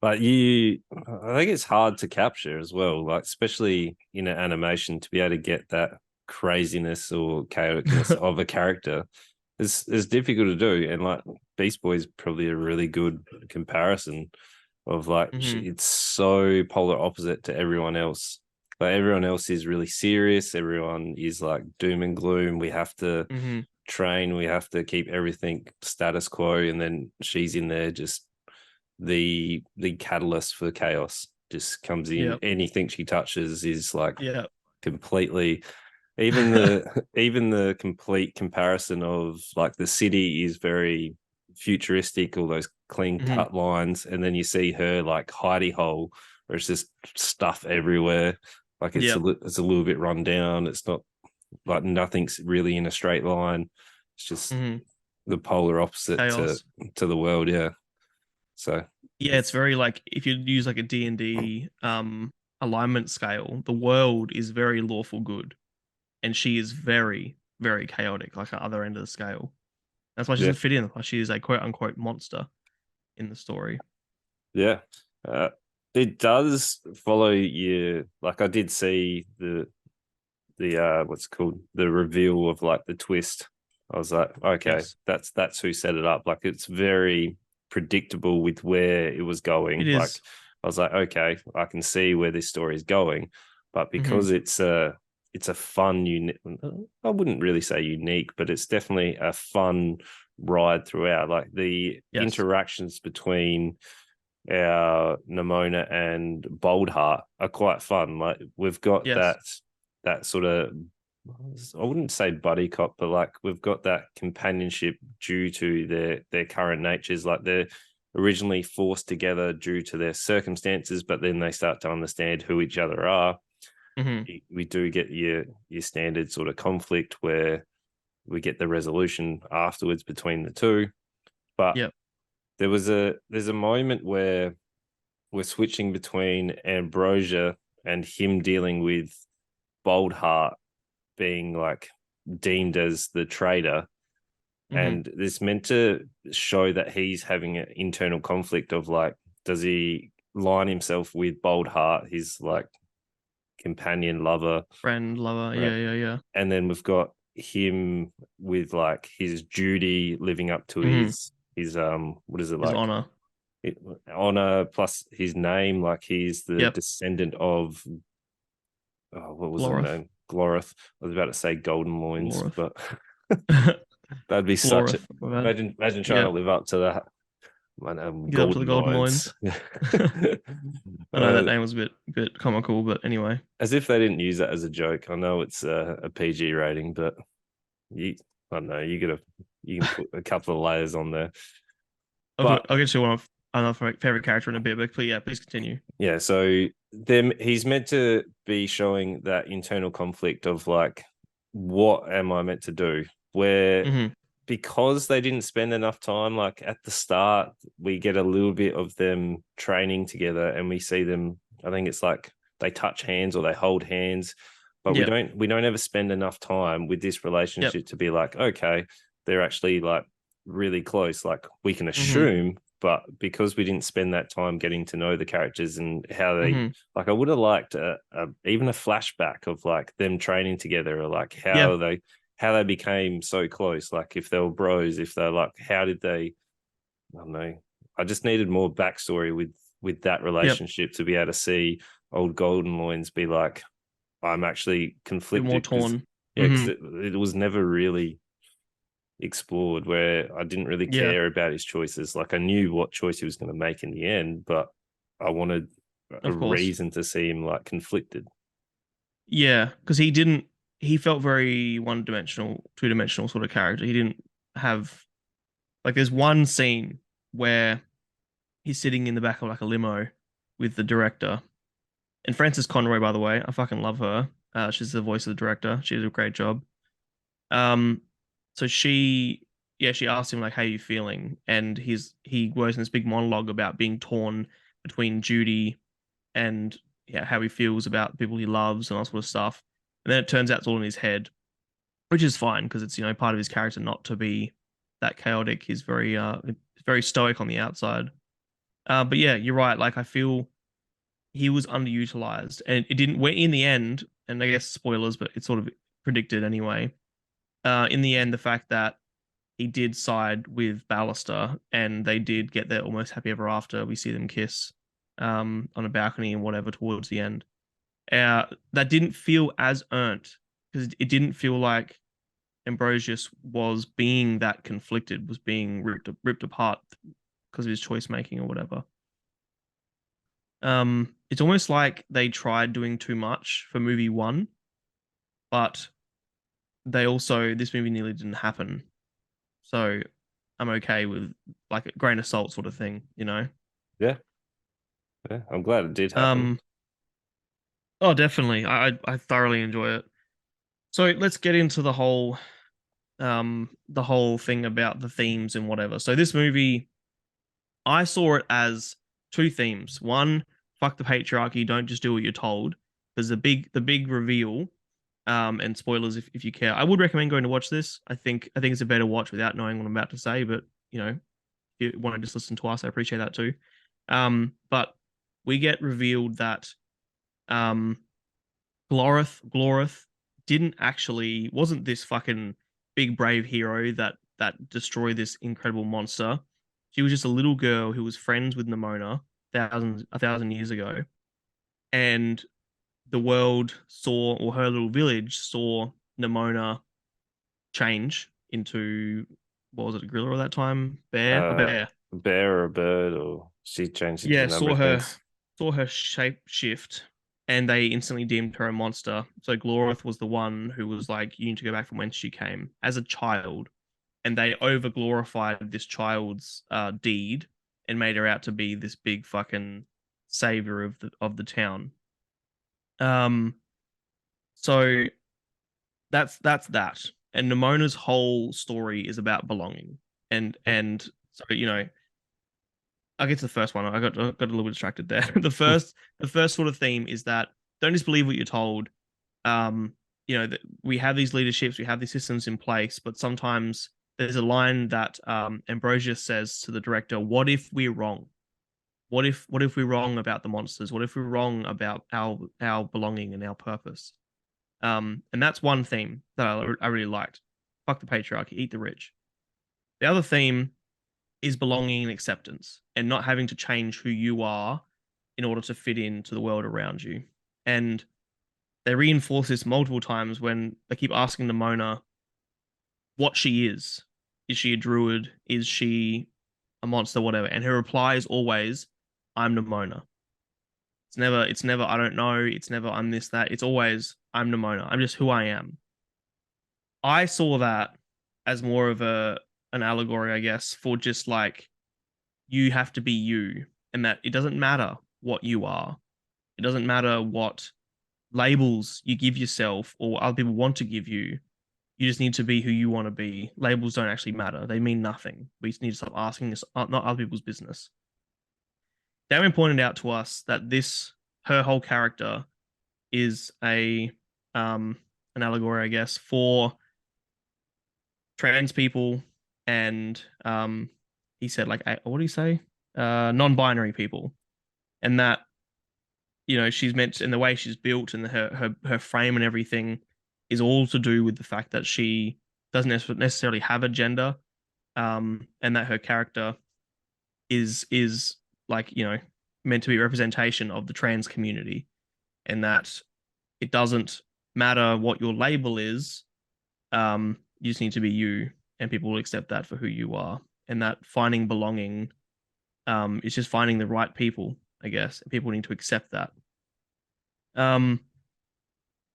Speaker 1: But I think it's hard to capture as well, like especially in an animation to be able to get that craziness or chaoticness of a character. It's difficult to do, and like Beast Boy is probably a really good comparison. of like
Speaker 2: Mm-hmm.
Speaker 1: it's so polar opposite to everyone else. Like everyone else is really serious. Everyone is like doom and gloom. We have to
Speaker 2: Mm-hmm.
Speaker 1: train. We have to keep everything status quo, and then she's in there just the catalyst for chaos. Just comes in.
Speaker 2: Yep.
Speaker 1: Anything she touches is like
Speaker 2: Yep.
Speaker 1: completely. Even the even the complete comparison of like the city is very futuristic, all those clean
Speaker 2: Mm-hmm.
Speaker 1: cut lines, and then you see her like hidey hole where it's just stuff everywhere. Like
Speaker 2: Yep.
Speaker 1: it's a little bit run down. It's not like nothing's really in a straight line. It's just
Speaker 2: Mm-hmm.
Speaker 1: the polar opposite
Speaker 2: Chaos.
Speaker 1: to the world. Yeah. So
Speaker 2: Yeah, it's
Speaker 1: it's
Speaker 2: very like if you use like a D&D alignment scale, the world is very lawful good, and she is very, very chaotic, like at the other end of the scale. That's why she
Speaker 1: yeah,
Speaker 2: doesn't fit in. Like she is a quote unquote monster in the story.
Speaker 1: yeah. Uh, it does follow you. Like I did see the what's it called, the reveal of like the twist. I was like, okay,
Speaker 2: Yes,
Speaker 1: that's who set it up. Like it's very predictable with where it was
Speaker 2: it
Speaker 1: going. Like
Speaker 2: is.
Speaker 1: I was like, okay, I can see where this story is going, but
Speaker 2: Mm-hmm.
Speaker 1: because it's a fun unique. I wouldn't really say unique, but it's definitely a fun ride throughout. Like the
Speaker 2: Yes.
Speaker 1: interactions between our Nimona and Boldheart are quite fun. Like we've got
Speaker 2: Yes.
Speaker 1: that sort of, I wouldn't say buddy cop, but like we've got that companionship due to their current natures. Like they're originally forced together due to their circumstances, but then they start to understand who each other are.
Speaker 2: Mm-hmm.
Speaker 1: We do get your standard sort of conflict where we get the resolution afterwards between the two. But
Speaker 2: Yep.
Speaker 1: there's a moment where we're switching between Ambrosia and him dealing with Boldheart being like deemed as the traitor.
Speaker 2: Mm-hmm.
Speaker 1: And this meant to show that he's having an internal conflict of like, does he line himself with Boldheart, his like companion lover,
Speaker 2: Friend, lover.
Speaker 1: right?
Speaker 2: Yeah, yeah, yeah.
Speaker 1: And then we've got him with like his duty living up to
Speaker 2: Mm-hmm.
Speaker 1: his what is it
Speaker 2: His
Speaker 1: like
Speaker 2: honor.
Speaker 1: it, honor plus his name, like he's the
Speaker 2: Yep.
Speaker 1: descendant of what was the
Speaker 2: Glorith.
Speaker 1: name? Glorith. I was about to say Golden Loins,
Speaker 2: Glorith.
Speaker 1: but that'd be such a
Speaker 2: Glorith. My bad.
Speaker 1: imagine trying to
Speaker 2: Yep.
Speaker 1: live up to that. My
Speaker 2: Get up to the
Speaker 1: Golden
Speaker 2: golden
Speaker 1: Loins.
Speaker 2: loins. I know that
Speaker 1: uh,
Speaker 2: name was a bit comical, but anyway.
Speaker 1: as if they didn't use that as a joke. I know it's a PG rating, but you, I don't know, you can put a couple of layers on there. But
Speaker 2: I'll get to one of another favorite character in a bit, but yeah, please continue.
Speaker 1: yeah, so them he's meant to be showing that internal conflict of like, what am I meant to do? Where
Speaker 2: Hmm.
Speaker 1: because they didn't spend enough time, like at the start, we get a little bit of them training together and we see them, I think it's like they touch hands or they hold hands, but
Speaker 2: Yep.
Speaker 1: we don't ever spend enough time with this
Speaker 2: Yep.
Speaker 1: relationship to be like, okay, they're actually like really close. Like we can
Speaker 2: Hmm.
Speaker 1: assume, but because we didn't spend that time getting to know the characters and how they
Speaker 2: Hmm.
Speaker 1: like, I would have liked even a flashback of like them training together or like
Speaker 2: Yeah.
Speaker 1: how they became so close. Like if they were bros, if they're like, how did they? I don't know. I just needed more backstory with that
Speaker 2: Yep.
Speaker 1: relationship to be able to see old Golden Loins be like, I'm actually
Speaker 2: Bit more
Speaker 1: conflicted because
Speaker 2: torn.
Speaker 1: yeah, because
Speaker 2: Hmm.
Speaker 1: it was never really explored where I didn't really
Speaker 2: Yeah.
Speaker 1: care about his choices. Like I knew what choice he was going to make in the end, but I wanted a
Speaker 2: Of course.
Speaker 1: reason to see him like conflicted.
Speaker 2: Yeah, because he didn't. He felt very one-dimensional, two-dimensional sort of character. He didn't have like. There's one scene where he's sitting in the back of like a limo with the director and Frances Conroy. By the way, I fucking love her. She's the voice of the director. She did a great job. Um, so she asked him like, "How are you feeling?" And he goes in this big monologue about being torn between duty and yeah, how he feels about the people he loves and all that sort of stuff. And then it turns out it's all in his head, which is fine because it's part of his character not to be that chaotic. He's very stoic on the outside. But yeah, you're right. Like I feel he was underutilized, and it didn't. In the end, and I guess spoilers, but it's sort of predicted anyway. In the end, the fact that he did side with Ballister, and they did get their almost happy ever after. We see them kiss on a balcony and whatever towards the end. That didn't feel as earned because it didn't feel like Ambrosius was being that conflicted, was being ripped apart because of his choice making or whatever. It's almost like they tried doing too much for movie one, but they also this movie nearly didn't happen. So I'm okay with like a grain of salt sort of thing, you know?
Speaker 1: Yeah, yeah. I'm glad it did happen.
Speaker 2: Um, oh, definitely. I thoroughly enjoy it. So let's get into the whole thing about the themes and whatever. So this movie, I saw it as two themes. One, fuck the patriarchy, don't just do what you're told. Because the big reveal, and spoilers if you care. I would recommend going to watch this. I think it's a better watch without knowing what I'm about to say, but you know, if you want to just listen to us, I appreciate that too. But we get revealed that um Glorith didn't actually wasn't this fucking big brave hero that destroyed this incredible monster. She was just a little girl who was friends with Nimona a thousand years ago, and the world saw, or her little village saw Nimona change into, what was it, a gorilla at that time? Bear? A
Speaker 1: Uh,
Speaker 2: bear.
Speaker 1: a bear or a bird, or she changed into a
Speaker 2: Yeah,
Speaker 1: number of things.
Speaker 2: saw her shape shift, and they instantly deemed her a monster. So Glorith was the one who was like, you need to go back from whence she came as a child, and they over glorified this child's deed and made her out to be this big fucking savior of the town. Um, so that's that. And Nimona's whole story is about belonging, and so I'll get to the first one. I got a little bit distracted there. The first sort of theme is that don't just believe what you're told. That we have these leaderships, we have these systems in place, but sometimes there's a line that Ambrosius says to the director, "What if we're wrong? What if we're wrong about the monsters? What if we're wrong about our belonging and our purpose?" And that's one theme that I really liked. Fuck the patriarchy, eat the rich. The other theme is belonging and acceptance and not having to change who you are in order to fit into the world around you. And they reinforce this multiple times when they keep asking Nimona what she is. Is she a druid? Is she a monster? Whatever. And her reply is always, I'm Nimona. It's never, I don't know. It's never, I'm this, that. It's always, I'm Nimona. I'm just who I am. I saw that as more of an allegory, I guess, for just like you have to be you, and that it doesn't matter what you are. It doesn't matter what labels you give yourself or other people want to give you. You just need to be who you want to be. Labels don't actually matter. They mean nothing. We just need to stop asking this, not other people's business. Darren pointed out to us that her whole character is an allegory, I guess, for trans people and he said like what do you say? Non-binary people. And that she's meant and the way she's built and her frame and everything is all to do with the fact that she doesn't necessarily have a gender, and that her character is like meant to be a representation of the trans community, and that it doesn't matter what your label is. You just need to be you, and people will accept that for who you are. And that finding belonging, is just finding the right people, I guess. And people need to accept that. Um,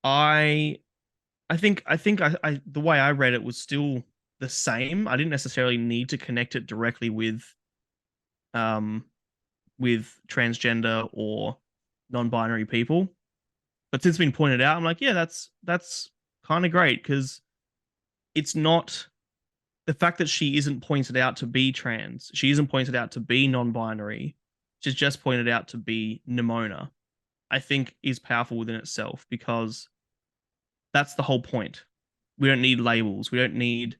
Speaker 2: I, I think the way I read it was still the same. I didn't necessarily need to connect it directly um, with transgender or non-binary people. But since it's been pointed out, I'm like, yeah, that's kind of great because it's not the fact that she isn't pointed out to be trans, she isn't pointed out to be non-binary, she's just pointed out to be Nimona, I think is powerful within itself because that's the whole point. We don't need labels. We don't need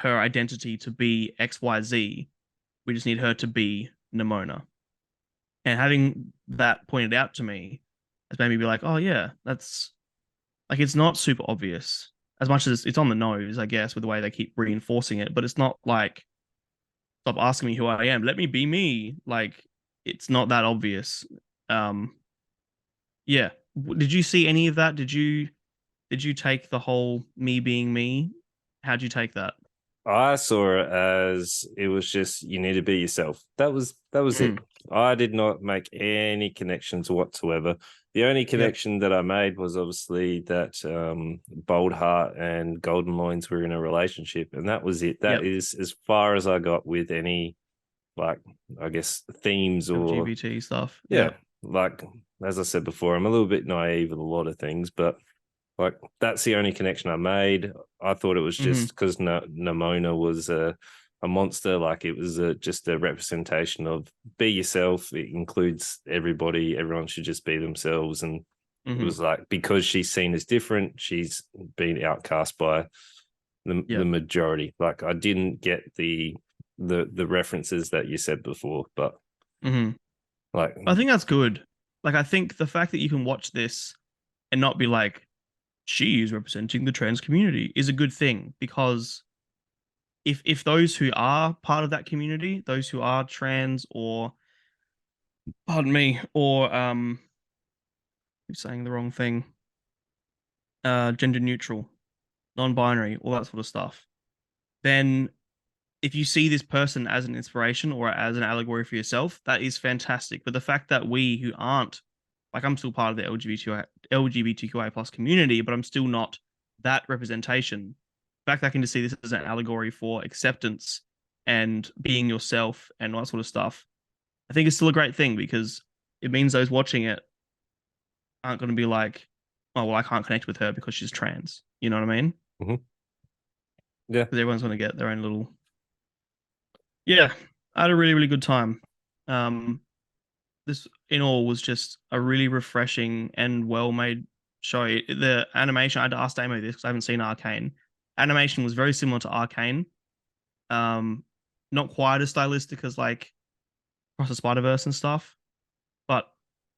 Speaker 2: her identity to be XYZ. We just need her to be Nimona. And having that pointed out to me has made me be like, oh yeah, that's like it's not super obvious. as much as it's on the nose, I guess, with the way they keep reinforcing it, but it's not like stop asking me who I am. Let me be me. Like it's not that obvious. Um, yeah. Did you see any of that? Did you take the whole me being me? How'd you take that?
Speaker 1: I saw it as it was just you need to be yourself. That was it.
Speaker 2: Mm,
Speaker 1: I did not make any connections whatsoever. The only
Speaker 2: yep.
Speaker 1: connection that I made was obviously that Bold Heart and Golden Loins were in a relationship, and that was it. That
Speaker 2: Yep.
Speaker 1: is as far as I got with any, like, I guess, themes or
Speaker 2: LGBT stuff.
Speaker 1: yeah,
Speaker 2: Yep.
Speaker 1: like as I said before, I'm a little bit naive with a lot of things, but like that's the only connection I made. I thought it was
Speaker 2: Hmm.
Speaker 1: just because Nimona was a monster. Like it was just a representation of be yourself. It includes everybody. Everyone should just be themselves. And it
Speaker 2: Hmm.
Speaker 1: was like because she's seen as different, she's been outcast by the
Speaker 2: Yep.
Speaker 1: majority. Like I didn't get the references that you said before, but
Speaker 2: Hmm.
Speaker 1: like
Speaker 2: I think that's good. Like I think the fact that you can watch this and not be like, she is representing the trans community is a good thing because if those who are part of that community, those who are trans or pardon me, or I'm saying the wrong thing, gender neutral, non-binary, all that sort of stuff, then if you see this person as an inspiration or as an allegory for yourself, that is fantastic. But the fact that we who aren't, like I'm still part of the LGBTQI plus community, but I'm still not that representation. The fact that I can just see this as an allegory for acceptance and being yourself and all that sort of stuff, I think it's still a great thing because it means those watching it aren't going to be like, oh, well, I can't connect with her because she's trans. You know what I mean?
Speaker 1: mhm. Yeah,
Speaker 2: Because everyone's going to get their own little. Yeah, I had a really, really good time. Um, this in all was just a really refreshing and well-made show. The animation, I had to ask Damo this because I haven't seen Arcane. Animation was very similar to Arcane. Um, not quite as stylistic as like Across the Spider-Verse and stuff, but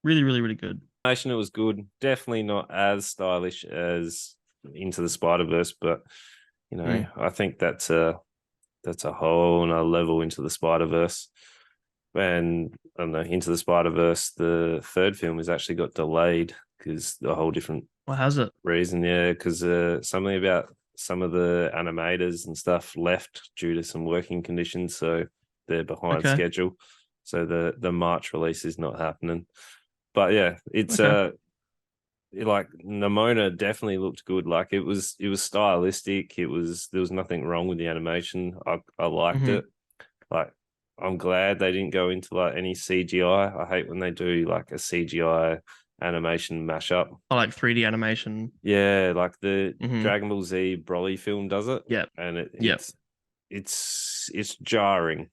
Speaker 2: really, really, really good.
Speaker 1: It was good. Definitely not as stylish as Into the Spider Verse, but
Speaker 2: Mm.
Speaker 1: I think that's a whole nother level Into the Spider Verse. And I don't know, Into the Spider Verse, the third film has actually got delayed because a whole different
Speaker 2: What has it?
Speaker 1: reason. Yeah, because something about some of the animators and stuff left due to some working conditions, so they're behind
Speaker 2: Okay.
Speaker 1: schedule. So the March release is not happening. But yeah, it's
Speaker 2: Okay.
Speaker 1: like Nimona definitely looked good. Like it was stylistic. There was nothing wrong with the animation. I liked
Speaker 2: Hmm.
Speaker 1: it. Like I'm glad they didn't go into like any CGI. I hate when they do like a CGI animation mashup.
Speaker 2: I like 3D animation.
Speaker 1: Yeah, like the
Speaker 2: Hmm.
Speaker 1: Dragon Ball Z Broly film does it,
Speaker 2: Yep.
Speaker 1: and
Speaker 2: Yep.
Speaker 1: it's jarring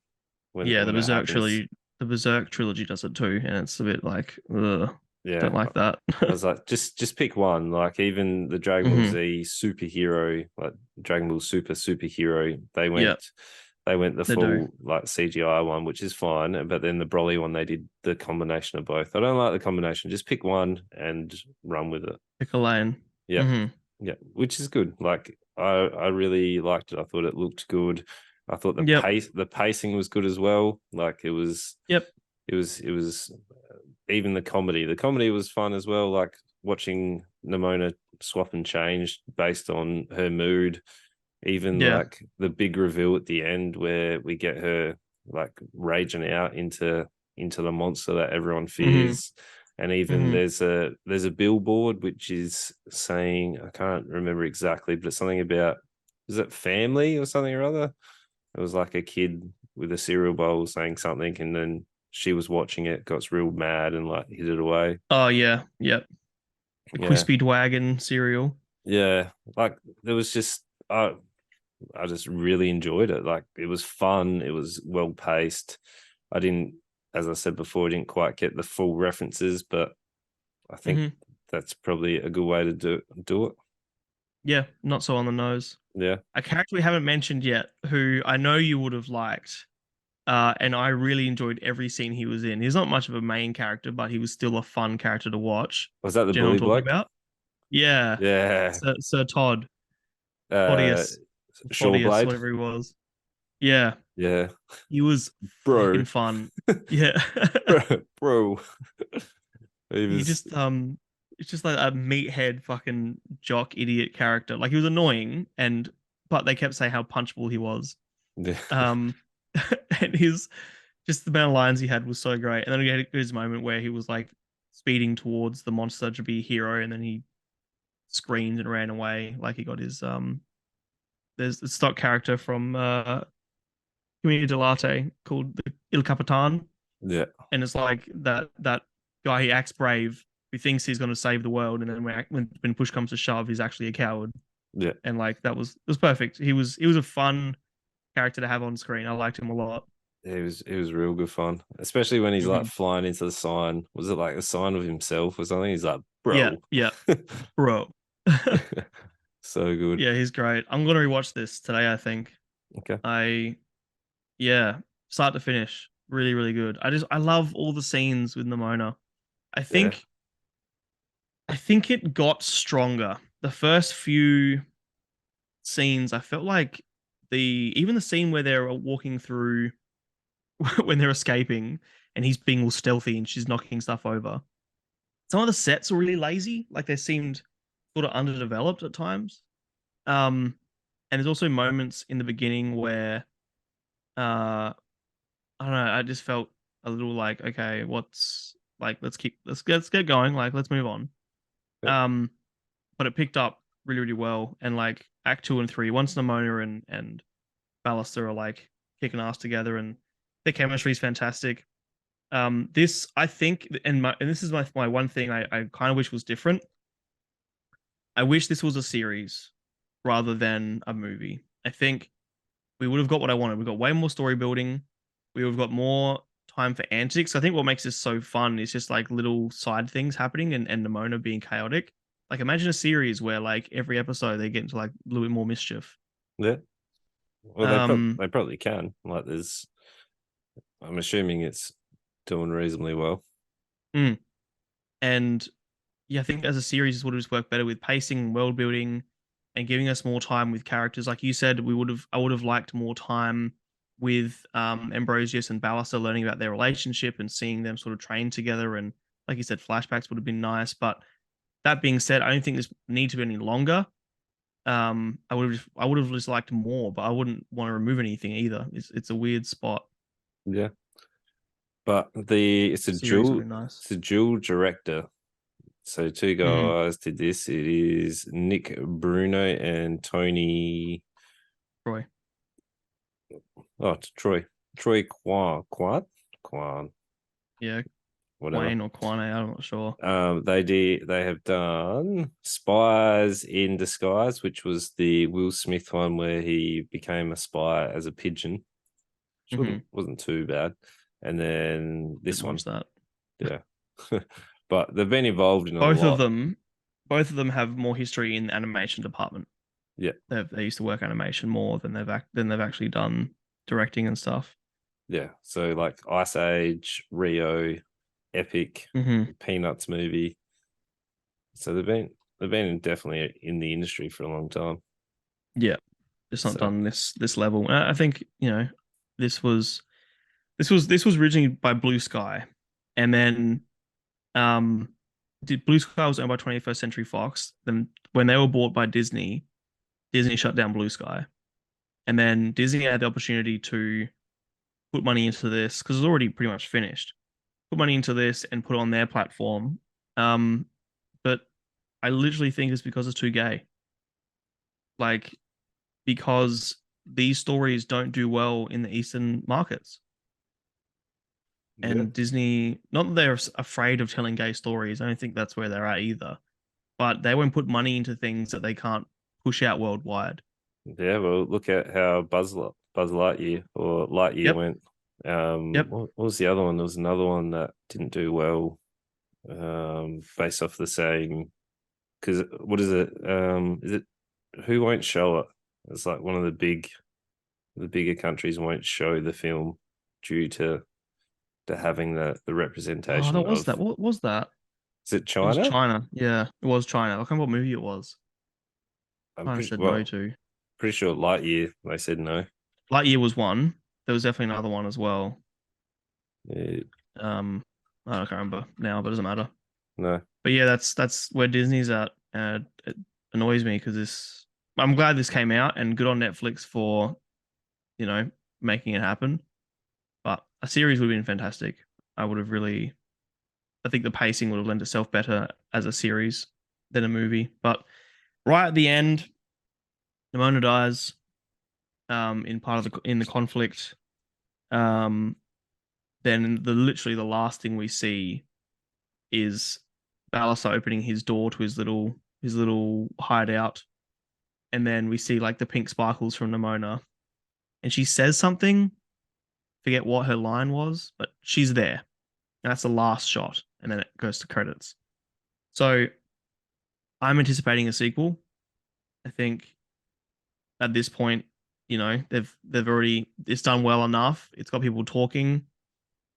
Speaker 1: when
Speaker 2: Yeah,
Speaker 1: when it happens.
Speaker 2: The Berserk trilogy does it too, and it's a bit like, ugh, don't
Speaker 1: Yeah,
Speaker 2: like that.
Speaker 1: I was like, just pick one. Like even the Dragon Ball
Speaker 2: Hmm.
Speaker 1: Z superhero, like Dragon Ball Super superhero,
Speaker 2: Yep,
Speaker 1: they went the
Speaker 2: they do.
Speaker 1: full like CGI one, which is fine. But then the Broly one, they did the combination of both. I don't like the combination. Just pick one and run with it.
Speaker 2: Pick a lane.
Speaker 1: Yeah,
Speaker 2: Hmm.
Speaker 1: yeah, which is good. Like I really liked it. I thought it looked good. I thought
Speaker 2: Yep.
Speaker 1: the pacing was good as well. Like
Speaker 2: Yep.
Speaker 1: it was even the comedy. The comedy was fun as well. Like watching Nimona swap and change based on her mood. Even
Speaker 2: Yeah.
Speaker 1: like the big reveal at the end where we get her like raging out into the monster that everyone
Speaker 2: Hmm.
Speaker 1: fears. And even
Speaker 2: Hmm.
Speaker 1: there's a billboard which is saying, I can't remember exactly, but it's something about, is it family or something or other? It was like a kid with a cereal bowl saying something, and then she was watching it, got real mad and like hid it away.
Speaker 2: Oh yeah. Yep. The
Speaker 1: Yeah.
Speaker 2: crispy Dwagon cereal.
Speaker 1: Yeah. Like there was just I just really enjoyed it. Like it was fun, it was well paced. I didn't, as I said before, I didn't quite get the full references, but I think
Speaker 2: Hmm.
Speaker 1: that's probably a good way to do it.
Speaker 2: Yeah. Not so on the nose.
Speaker 1: Yeah.
Speaker 2: A character we haven't mentioned yet, who I know you would have liked, and I really enjoyed every scene he was in. He's not much of a main character, but he was still a fun character to watch.
Speaker 1: Was that the
Speaker 2: Do you know what
Speaker 1: bully
Speaker 2: I'm talking
Speaker 1: bloke?
Speaker 2: about? Yeah,
Speaker 1: Yeah.
Speaker 2: Sir Todd.
Speaker 1: Uh,
Speaker 2: Claudius, Claudius,
Speaker 1: Shoreblade.
Speaker 2: whatever he was. Yeah,
Speaker 1: Yeah,
Speaker 2: he was
Speaker 1: bro,
Speaker 2: fucking fun. Yeah.
Speaker 1: bro, bro. He
Speaker 2: He
Speaker 1: was.
Speaker 2: just it's just like a meathead fucking jock idiot character. Like he was annoying but they kept saying how punchable he was.
Speaker 1: Yeah,
Speaker 2: Um and his just the amount of lines he had was so great. And then he had his moment where he was like speeding towards the monster to be a hero, and then he screamed and ran away. Like he got his there's the stock character from Community Dell'Arte called the Il Capitan,
Speaker 1: yeah,
Speaker 2: and it's like that guy, he acts brave, he thinks he's going to save the world, and then when push comes to shove, he's actually a coward.
Speaker 1: yeah.
Speaker 2: And like that was, it was perfect. He was a fun character to have on screen. I liked him a lot.
Speaker 1: It was real good fun, especially when he's like
Speaker 2: Mhm.
Speaker 1: flying into the sign. Was it like a sign of himself or something? He's like,
Speaker 2: Yeah,
Speaker 1: bro.
Speaker 2: yeah, bro.
Speaker 1: So good.
Speaker 2: Yeah, he's great. I'm gonna rewatch this today, I think.
Speaker 1: Okay.
Speaker 2: I Yeah, start to finish, really, really good. I love all the scenes with Nimona. I
Speaker 1: Yeah.
Speaker 2: think I think it got stronger. The first few scenes, I felt like even the scene where they're walking through when they're escaping and he's being all stealthy and she's knocking stuff over. Some of the sets were really lazy, like they seemed sort of underdeveloped at times. And there's also moments in the beginning where I don't know, I just felt a little like, okay, what's like, let's get going, like let's move on.
Speaker 1: Yeah.
Speaker 2: Um, but it picked up really, really well. And like Act Two and Three, once Nimona and Ballister are like kicking ass together, and their chemistry is fantastic. This I think, and this is my one thing I kind of wish was different. I wish this was a series rather than a movie. I think we would have got what I wanted. We got way more story building. We would have got more time for antics. I think what makes this so fun is just like little side things happening, and Nimona being chaotic. Like imagine a series where like every episode they get into like a little bit more mischief.
Speaker 1: Yeah. Well,
Speaker 2: Um,
Speaker 1: they probably can. Like, there's. I'm assuming it's doing reasonably well.
Speaker 2: mm. And yeah, I think as a series, this would have just worked better with pacing, world building, and giving us more time with characters. Like you said, I would have liked more time with Ambrosius and Ballister, learning about their relationship and seeing them sort of train together. And like you said, flashbacks would have been nice. But that being said, I don't think this need to be any longer. I would have just liked more, but I wouldn't want to remove anything either. It's a weird spot.
Speaker 1: Yeah. But
Speaker 2: Series would be nice.
Speaker 1: it's a dual director. So two
Speaker 2: Hmm.
Speaker 1: guys did this. It is Nick Bruno and Tony.
Speaker 2: Troy.
Speaker 1: Oh, Troy Kwan,
Speaker 2: Yeah,
Speaker 1: whatever.
Speaker 2: Quane or Quane, I'm not sure.
Speaker 1: They have done Spies in Disguise, which was the Will Smith one where he became a spy as a pigeon, which
Speaker 2: Hmm.
Speaker 1: wasn't too bad. And then this
Speaker 2: Didn't
Speaker 1: one,
Speaker 2: watch that.
Speaker 1: yeah. But they've been involved in a
Speaker 2: both of
Speaker 1: lot.
Speaker 2: them both of them have more history in the animation department.
Speaker 1: Yeah,
Speaker 2: They used to work animation more than they've actually done directing and stuff.
Speaker 1: yeah. So like Ice Age, Rio, Epic,
Speaker 2: Hmm.
Speaker 1: Peanuts movie. So they've been definitely in the industry for a long time.
Speaker 2: Yeah, it's not
Speaker 1: So
Speaker 2: done this level. And I think this was this was originally by Blue Sky, and then um, did Blue Sky was owned by 21st Century Fox. Then when they were bought by Disney, Disney shut down Blue Sky, and then Disney had the opportunity to put money into this because it was already pretty much finished. Put money into this and put it on their platform. Um, but I literally think it's because it's too gay. Like because these stories don't do well in the Eastern markets.
Speaker 1: yeah,
Speaker 2: And Disney, not that they're afraid of telling gay stories, I don't think that's where they're at either. But they won't put money into things that they can't push out worldwide.
Speaker 1: yeah. Well, look at how Buzz Lightyear or Lightyear
Speaker 2: Yep.
Speaker 1: went.
Speaker 2: Yep.
Speaker 1: What was the other one? There was another one that didn't do well. Based off the same. Because what is it? Is it who won't show it? It's like one of the bigger countries won't show the film due to having the
Speaker 2: Oh, that
Speaker 1: representation
Speaker 2: was
Speaker 1: of.
Speaker 2: that. What was that?
Speaker 1: Is it
Speaker 2: It was
Speaker 1: China?
Speaker 2: China. Yeah, it was China. I can't remember what movie it was.
Speaker 1: I'm
Speaker 2: kind of
Speaker 1: pretty
Speaker 2: said no
Speaker 1: well,
Speaker 2: to.
Speaker 1: pretty sure Lightyear. They said no.
Speaker 2: Lightyear was one. There was definitely another one as well.
Speaker 1: Yeah,
Speaker 2: I can't remember now, but it doesn't matter.
Speaker 1: no.
Speaker 2: But yeah, that's where Disney's at. And it annoys me because this. I'm glad this came out and good on Netflix for making it happen. But a series would have been fantastic. I would have really. I think the pacing would have lent itself better as a series than a movie. But right at the end, Nimona dies. In part of the conflict. Um, then literally the last thing we see is Balasar opening his door to his little hideout, and then we see like the pink sparkles from Nimona, and she says something. Forget what her line was, but she's there. And that's the last shot, and then it goes to credits. So I'm anticipating a sequel. I think at this point, they've already it's done well enough. It's got people talking.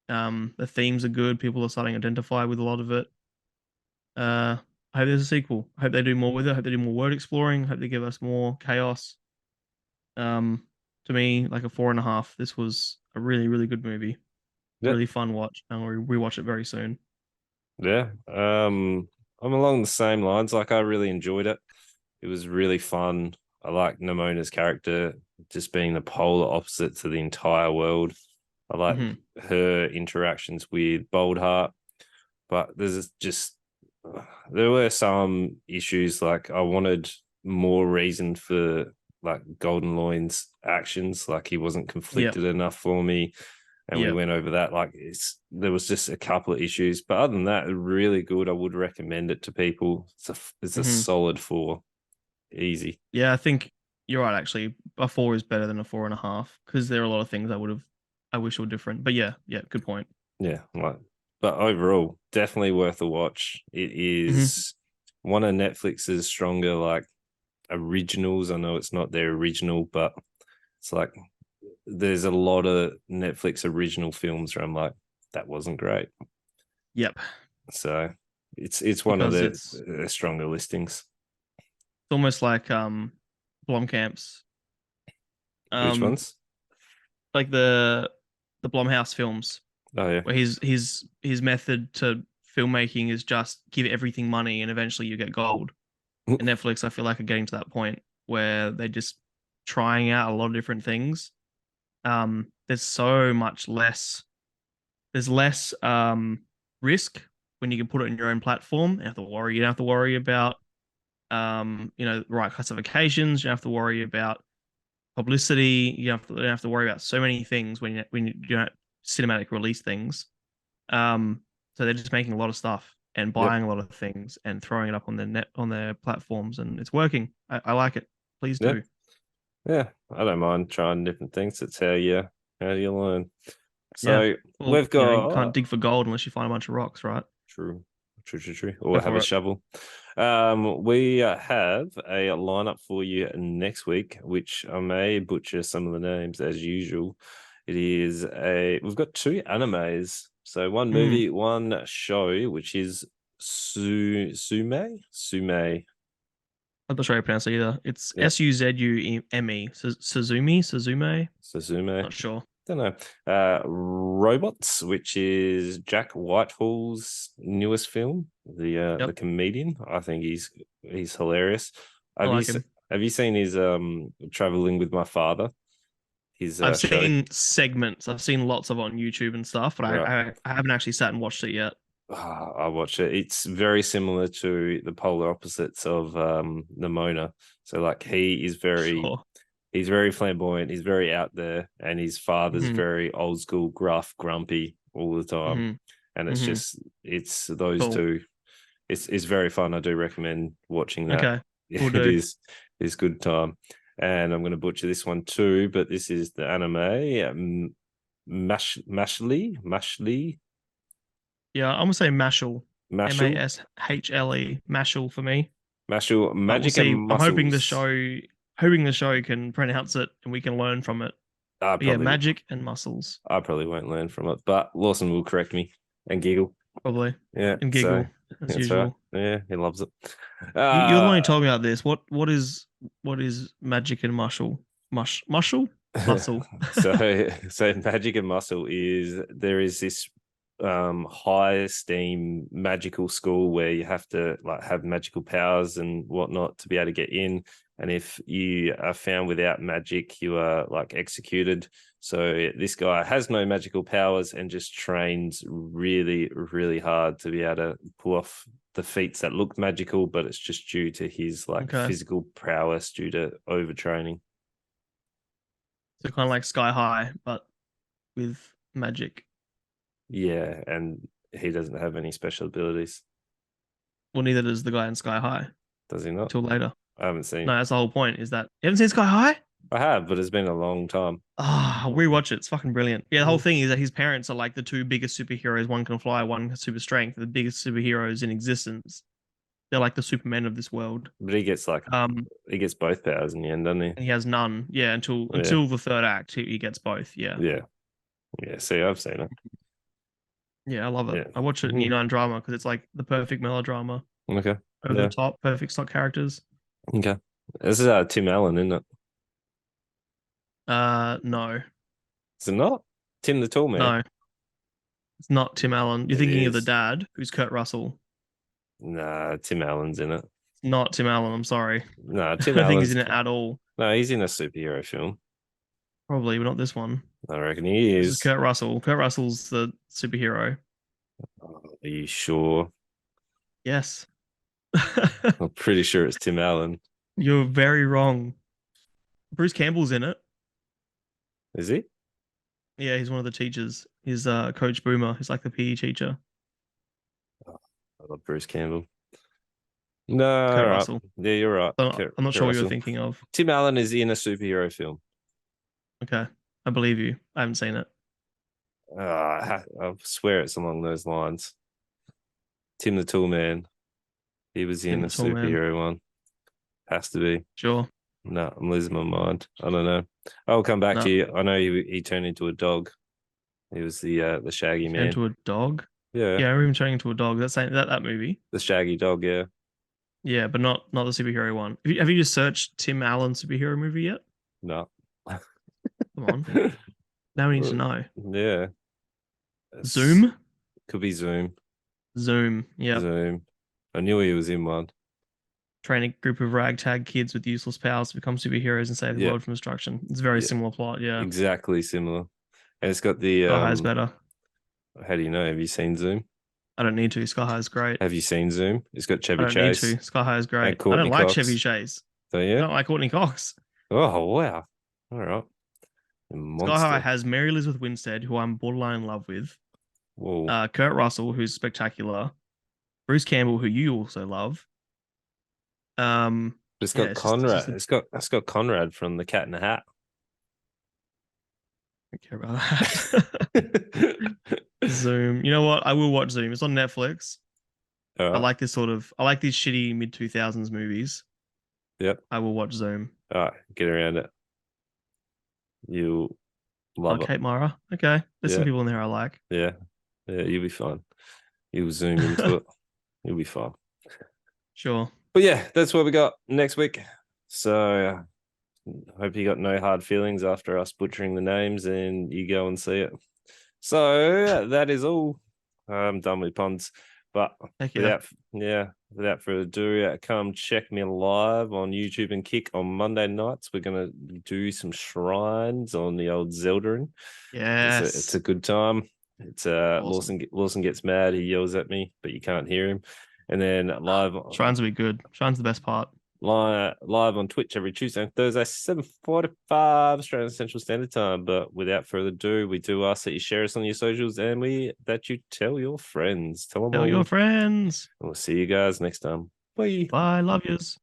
Speaker 2: The themes are good. People are starting to identify with a lot of it. I hope there's a sequel. I hope they do more with it. I hope they do more word exploring. I hope they give us more chaos. Um, to me, like a 4.5. This was a really, really good movie.
Speaker 1: Yeah,
Speaker 2: Really fun watch, and we'll rewatch it very soon.
Speaker 1: yeah. I'm along the same lines. Like I really enjoyed it. It was really fun. I like Nimona's character just being the polar opposite to the entire world. I like
Speaker 2: Hmm.
Speaker 1: her interactions with Boldheart, but there's just there were some issues. Like I wanted more reason for like Golden Loin's actions. Like he wasn't
Speaker 2: Yep.
Speaker 1: conflicted enough for me, and we
Speaker 2: Yep.
Speaker 1: went over that. Like there was just a couple of issues, but other than that, really good. I would recommend it to people. It's a
Speaker 2: Hmm.
Speaker 1: solid 4, easy.
Speaker 2: Yeah, I think you're right. Actually, a 4 is better than a 4.5 because there are a lot of things I wish were different. But yeah, yeah, good point.
Speaker 1: Yeah, like, but overall, definitely worth a watch. It
Speaker 2: Hmm.
Speaker 1: is one of Netflix's stronger like originals. I know it's not their original, but it's like there's a lot of Netflix original films where I'm like, that wasn't great.
Speaker 2: Yep.
Speaker 1: So it's one of
Speaker 2: Because
Speaker 1: the
Speaker 2: it's
Speaker 1: stronger listings.
Speaker 2: almost like Blomkamp's
Speaker 1: Which
Speaker 2: um
Speaker 1: ones?
Speaker 2: like the Blumhouse films
Speaker 1: Oh yeah.
Speaker 2: where his method to filmmaking is just give everything money and eventually you get gold. And Netflix, I feel like, are getting to that point where they're just trying out a lot of different things. There's so much less. There's less risk when you can put it in your own platform. You don't have to worry about right classifications. You don't have to worry about publicity. You don't have to worry about so many things when you don't cinematic release things. So they're just making a lot of stuff and
Speaker 1: Yep.
Speaker 2: buying a lot of things and throwing it up on their platforms, and it's working. I like it. Please
Speaker 1: Yep.
Speaker 2: do.
Speaker 1: Yeah. I don't mind trying different things. It's how you learn.
Speaker 2: Yeah.
Speaker 1: So
Speaker 2: Well,
Speaker 1: we've
Speaker 2: you can't
Speaker 1: got
Speaker 2: dig for gold unless you find a bunch of rocks, right?
Speaker 1: true, true, true, true.
Speaker 2: Go
Speaker 1: Or have
Speaker 2: for
Speaker 1: a
Speaker 2: it.
Speaker 1: shovel. We have a lineup for you next week, which I may butcher some of the names as usual. We've got 2 animes. So one
Speaker 2: Mm,
Speaker 1: movie, one show, which is Sume.
Speaker 2: I'm not sure how to pronounce it either. It's
Speaker 1: Yeah,
Speaker 2: Suzume. Suzume.
Speaker 1: Suzume.
Speaker 2: Not sure.
Speaker 1: Don't know. Robots, which is Jack Whitehall's newest film, the
Speaker 2: Yep.
Speaker 1: comedian. I think he's hilarious.
Speaker 2: I
Speaker 1: Have you
Speaker 2: like him.
Speaker 1: have you seen his Traveling with My Father? His
Speaker 2: I've
Speaker 1: show,
Speaker 2: seen segments. I've seen lots of on YouTube and stuff, but
Speaker 1: right?
Speaker 2: I haven't actually sat and watched it yet.
Speaker 1: I watch it. It's very similar to the polar opposites of Nimona. So like
Speaker 2: Sure.
Speaker 1: he's very flamboyant, he's very out there, and his father's
Speaker 2: Hmm.
Speaker 1: very old school, gruff, grumpy all the time.
Speaker 2: Hmm.
Speaker 1: And
Speaker 2: Hmm.
Speaker 1: it's those
Speaker 2: Cool.
Speaker 1: two. It's very fun. I do recommend watching that.
Speaker 2: Okay. We'll
Speaker 1: It
Speaker 2: do.
Speaker 1: is good time. And I'm going to butcher this one too, but this is the anime Mashley
Speaker 2: Yeah, I'm gonna say Mashal.
Speaker 1: Mashal
Speaker 2: Mashle. Mashal for me.
Speaker 1: Mashal
Speaker 2: But we'll
Speaker 1: Magic and
Speaker 2: see. I'm
Speaker 1: Muscles.
Speaker 2: hoping the show can pronounce it and we can learn from it.
Speaker 1: I
Speaker 2: But yeah,
Speaker 1: probably
Speaker 2: magic and muscles.
Speaker 1: I probably won't learn from it, but Lawson will correct me and giggle.
Speaker 2: probably,
Speaker 1: Yeah,
Speaker 2: and
Speaker 1: so
Speaker 2: giggle as
Speaker 1: that's right.
Speaker 2: usual.
Speaker 1: Yeah, he loves it.
Speaker 2: You're the one who
Speaker 1: Uh
Speaker 2: told me about this. What is magic and muscle? Muscle.
Speaker 1: so magic and muscle is there is this high esteem magical school where you have to like have magical powers and whatnot to be able to get in, and if you are found without magic you are like executed. So this guy has no magical powers and just trains really really hard to be able to pull off the feats that look magical, but it's just due to his like
Speaker 2: Okay,
Speaker 1: physical prowess due to overtraining.
Speaker 2: so kind of like Sky High, but with magic.
Speaker 1: Yeah, and he doesn't have any special abilities,
Speaker 2: Well, neither does the guy in Sky High
Speaker 1: does he not?
Speaker 2: until later.
Speaker 1: I haven't seen.
Speaker 2: No, that's the whole point. Is that you haven't seen Sky High?
Speaker 1: I have, but it's been a long time.
Speaker 2: Ah, rewatch it. It's fucking brilliant. Yeah, the whole thing is that his parents are like the two biggest superheroes. One can fly, one has super strength. The biggest superheroes in existence. They're like the Supermen of this world.
Speaker 1: But he gets both powers in the end, doesn't he?
Speaker 2: And he has none. Yeah, until
Speaker 1: Yeah,
Speaker 2: until the third act, he gets both. Yeah,
Speaker 1: yeah, yeah. See, I've seen it.
Speaker 2: yeah, I love it.
Speaker 1: Yeah.
Speaker 2: I watch it in
Speaker 1: Mhm.
Speaker 2: drama because it's like the perfect melodrama,
Speaker 1: Okay.
Speaker 2: over the
Speaker 1: Yeah.
Speaker 2: top, perfect stock characters.
Speaker 1: Okay. This is Tim Allen, isn't it?
Speaker 2: No,
Speaker 1: Is it not? Tim the Tall Man.
Speaker 2: no, it's not Tim Allen. You're
Speaker 1: It
Speaker 2: thinking of the
Speaker 1: is.
Speaker 2: dad, who's Kurt Russell.
Speaker 1: Nah, Tim Allen's in it.
Speaker 2: It's not Tim Allen. I'm sorry.
Speaker 1: Nah,
Speaker 2: I
Speaker 1: Tim
Speaker 2: don't think he's
Speaker 1: Allen's.
Speaker 2: in it at all.
Speaker 1: No, he's in a superhero film.
Speaker 2: Probably, but not this one.
Speaker 1: I reckon he
Speaker 2: This is
Speaker 1: is.
Speaker 2: Kurt Russell. Kurt Russell's the superhero.
Speaker 1: Oh, are you sure?
Speaker 2: Yes.
Speaker 1: I'm pretty sure it's Tim Allen.
Speaker 2: You're very wrong. Bruce Campbell's in it.
Speaker 1: Is he?
Speaker 2: Yeah, he's one of the teachers. He's Coach Boomer. He's like the PE teacher.
Speaker 1: I love Bruce Campbell. No, all
Speaker 2: Kurt
Speaker 1: right.
Speaker 2: Russell.
Speaker 1: Yeah, you're right.
Speaker 2: I'm not
Speaker 1: Kurt
Speaker 2: sure what you're
Speaker 1: Russell.
Speaker 2: thinking of.
Speaker 1: Tim Allen is in a superhero film.
Speaker 2: Okay. I believe you. I haven't seen it.
Speaker 1: I swear it's along those lines. Tim the Tool Man. He was in
Speaker 2: Tim
Speaker 1: a
Speaker 2: the Tall Man.
Speaker 1: superhero one. Has to be.
Speaker 2: Sure.
Speaker 1: No, I'm losing my mind. I don't know. I'll come back to
Speaker 2: No.
Speaker 1: you. I know he turned into a dog. He was the Shaggy
Speaker 2: He turned
Speaker 1: Man.
Speaker 2: into a dog.
Speaker 1: Yeah,
Speaker 2: Yeah, I remember him turning into a dog. That's that movie.
Speaker 1: the Shaggy dog. Yeah.
Speaker 2: Yeah, but not the superhero one. Have you just searched Tim Allen superhero movie yet?
Speaker 1: No.
Speaker 2: Come on. Now we need to know.
Speaker 1: Yeah.
Speaker 2: Zoom?
Speaker 1: Could be Zoom.
Speaker 2: Zoom. Yeah.
Speaker 1: Zoom. I knew he was in one.
Speaker 2: Train a group of ragtag kids with useless powers to become superheroes and save the
Speaker 1: Yeah.
Speaker 2: world from destruction. It's a very
Speaker 1: Yeah.
Speaker 2: similar plot. Yeah.
Speaker 1: Exactly similar. And it's got the
Speaker 2: Sky High's better.
Speaker 1: how do you know? Have you seen Zoom?
Speaker 2: I don't need to. Sky High is great.
Speaker 1: Have you seen Zoom? It's got
Speaker 2: I
Speaker 1: Chevy
Speaker 2: don't
Speaker 1: Chase
Speaker 2: need to. Sky High is
Speaker 1: and
Speaker 2: great. I
Speaker 1: Courtney
Speaker 2: don't like
Speaker 1: Cox.
Speaker 2: Chevy Chase.
Speaker 1: So
Speaker 2: I
Speaker 1: yeah.
Speaker 2: don't like Courtney Cox.
Speaker 1: Oh wow. All right.
Speaker 2: Sky
Speaker 1: Monster.
Speaker 2: High has Mary Elizabeth Winstead, who I'm borderline in love with.
Speaker 1: Whoa.
Speaker 2: Kurt Russell, who's spectacular. Bruce Campbell, who you also love.
Speaker 1: It's
Speaker 2: yeah,
Speaker 1: got
Speaker 2: it's
Speaker 1: Conrad.
Speaker 2: just
Speaker 1: It's got Conrad from the Cat in the Hat.
Speaker 2: I don't care about that. Zoom. You know what? I will watch Zoom. It's on Netflix.
Speaker 1: All
Speaker 2: I
Speaker 1: right.
Speaker 2: like this sort of. I like these shitty mid 2000s movies.
Speaker 1: Yep.
Speaker 2: I will watch Zoom.
Speaker 1: All right. Get around it. You love it.
Speaker 2: Kate Mara. Okay. There's some
Speaker 1: Yeah.
Speaker 2: people in there I like.
Speaker 1: Yeah. Yeah. You'll be fine. You'll zoom into it. You'll be fine.
Speaker 2: Sure.
Speaker 1: But yeah, that's what we got next week. So hope you got no hard feelings after us butchering the names and you go and see it. So that is all. I'm done with puns. But
Speaker 2: Heck yeah.
Speaker 1: without further ado, come check me live on YouTube and Kick on Monday nights. We're gonna do some shrines on the old Zeldarin.
Speaker 2: Yes.
Speaker 1: It's a good time. It's
Speaker 2: Awesome.
Speaker 1: Lawson gets mad, he yells at me, but you can't hear him. And then
Speaker 2: Shrines will be good. Shrines the best part.
Speaker 1: live on Twitch every Tuesday and Thursday, 7:45 Australian Central Standard Time. But without further ado, we do ask that you share us on your socials and that you tell your friends. Tell them
Speaker 2: Tell
Speaker 1: all.
Speaker 2: your friends.
Speaker 1: And we'll see you guys next time. Bye.
Speaker 2: Bye. Love yous.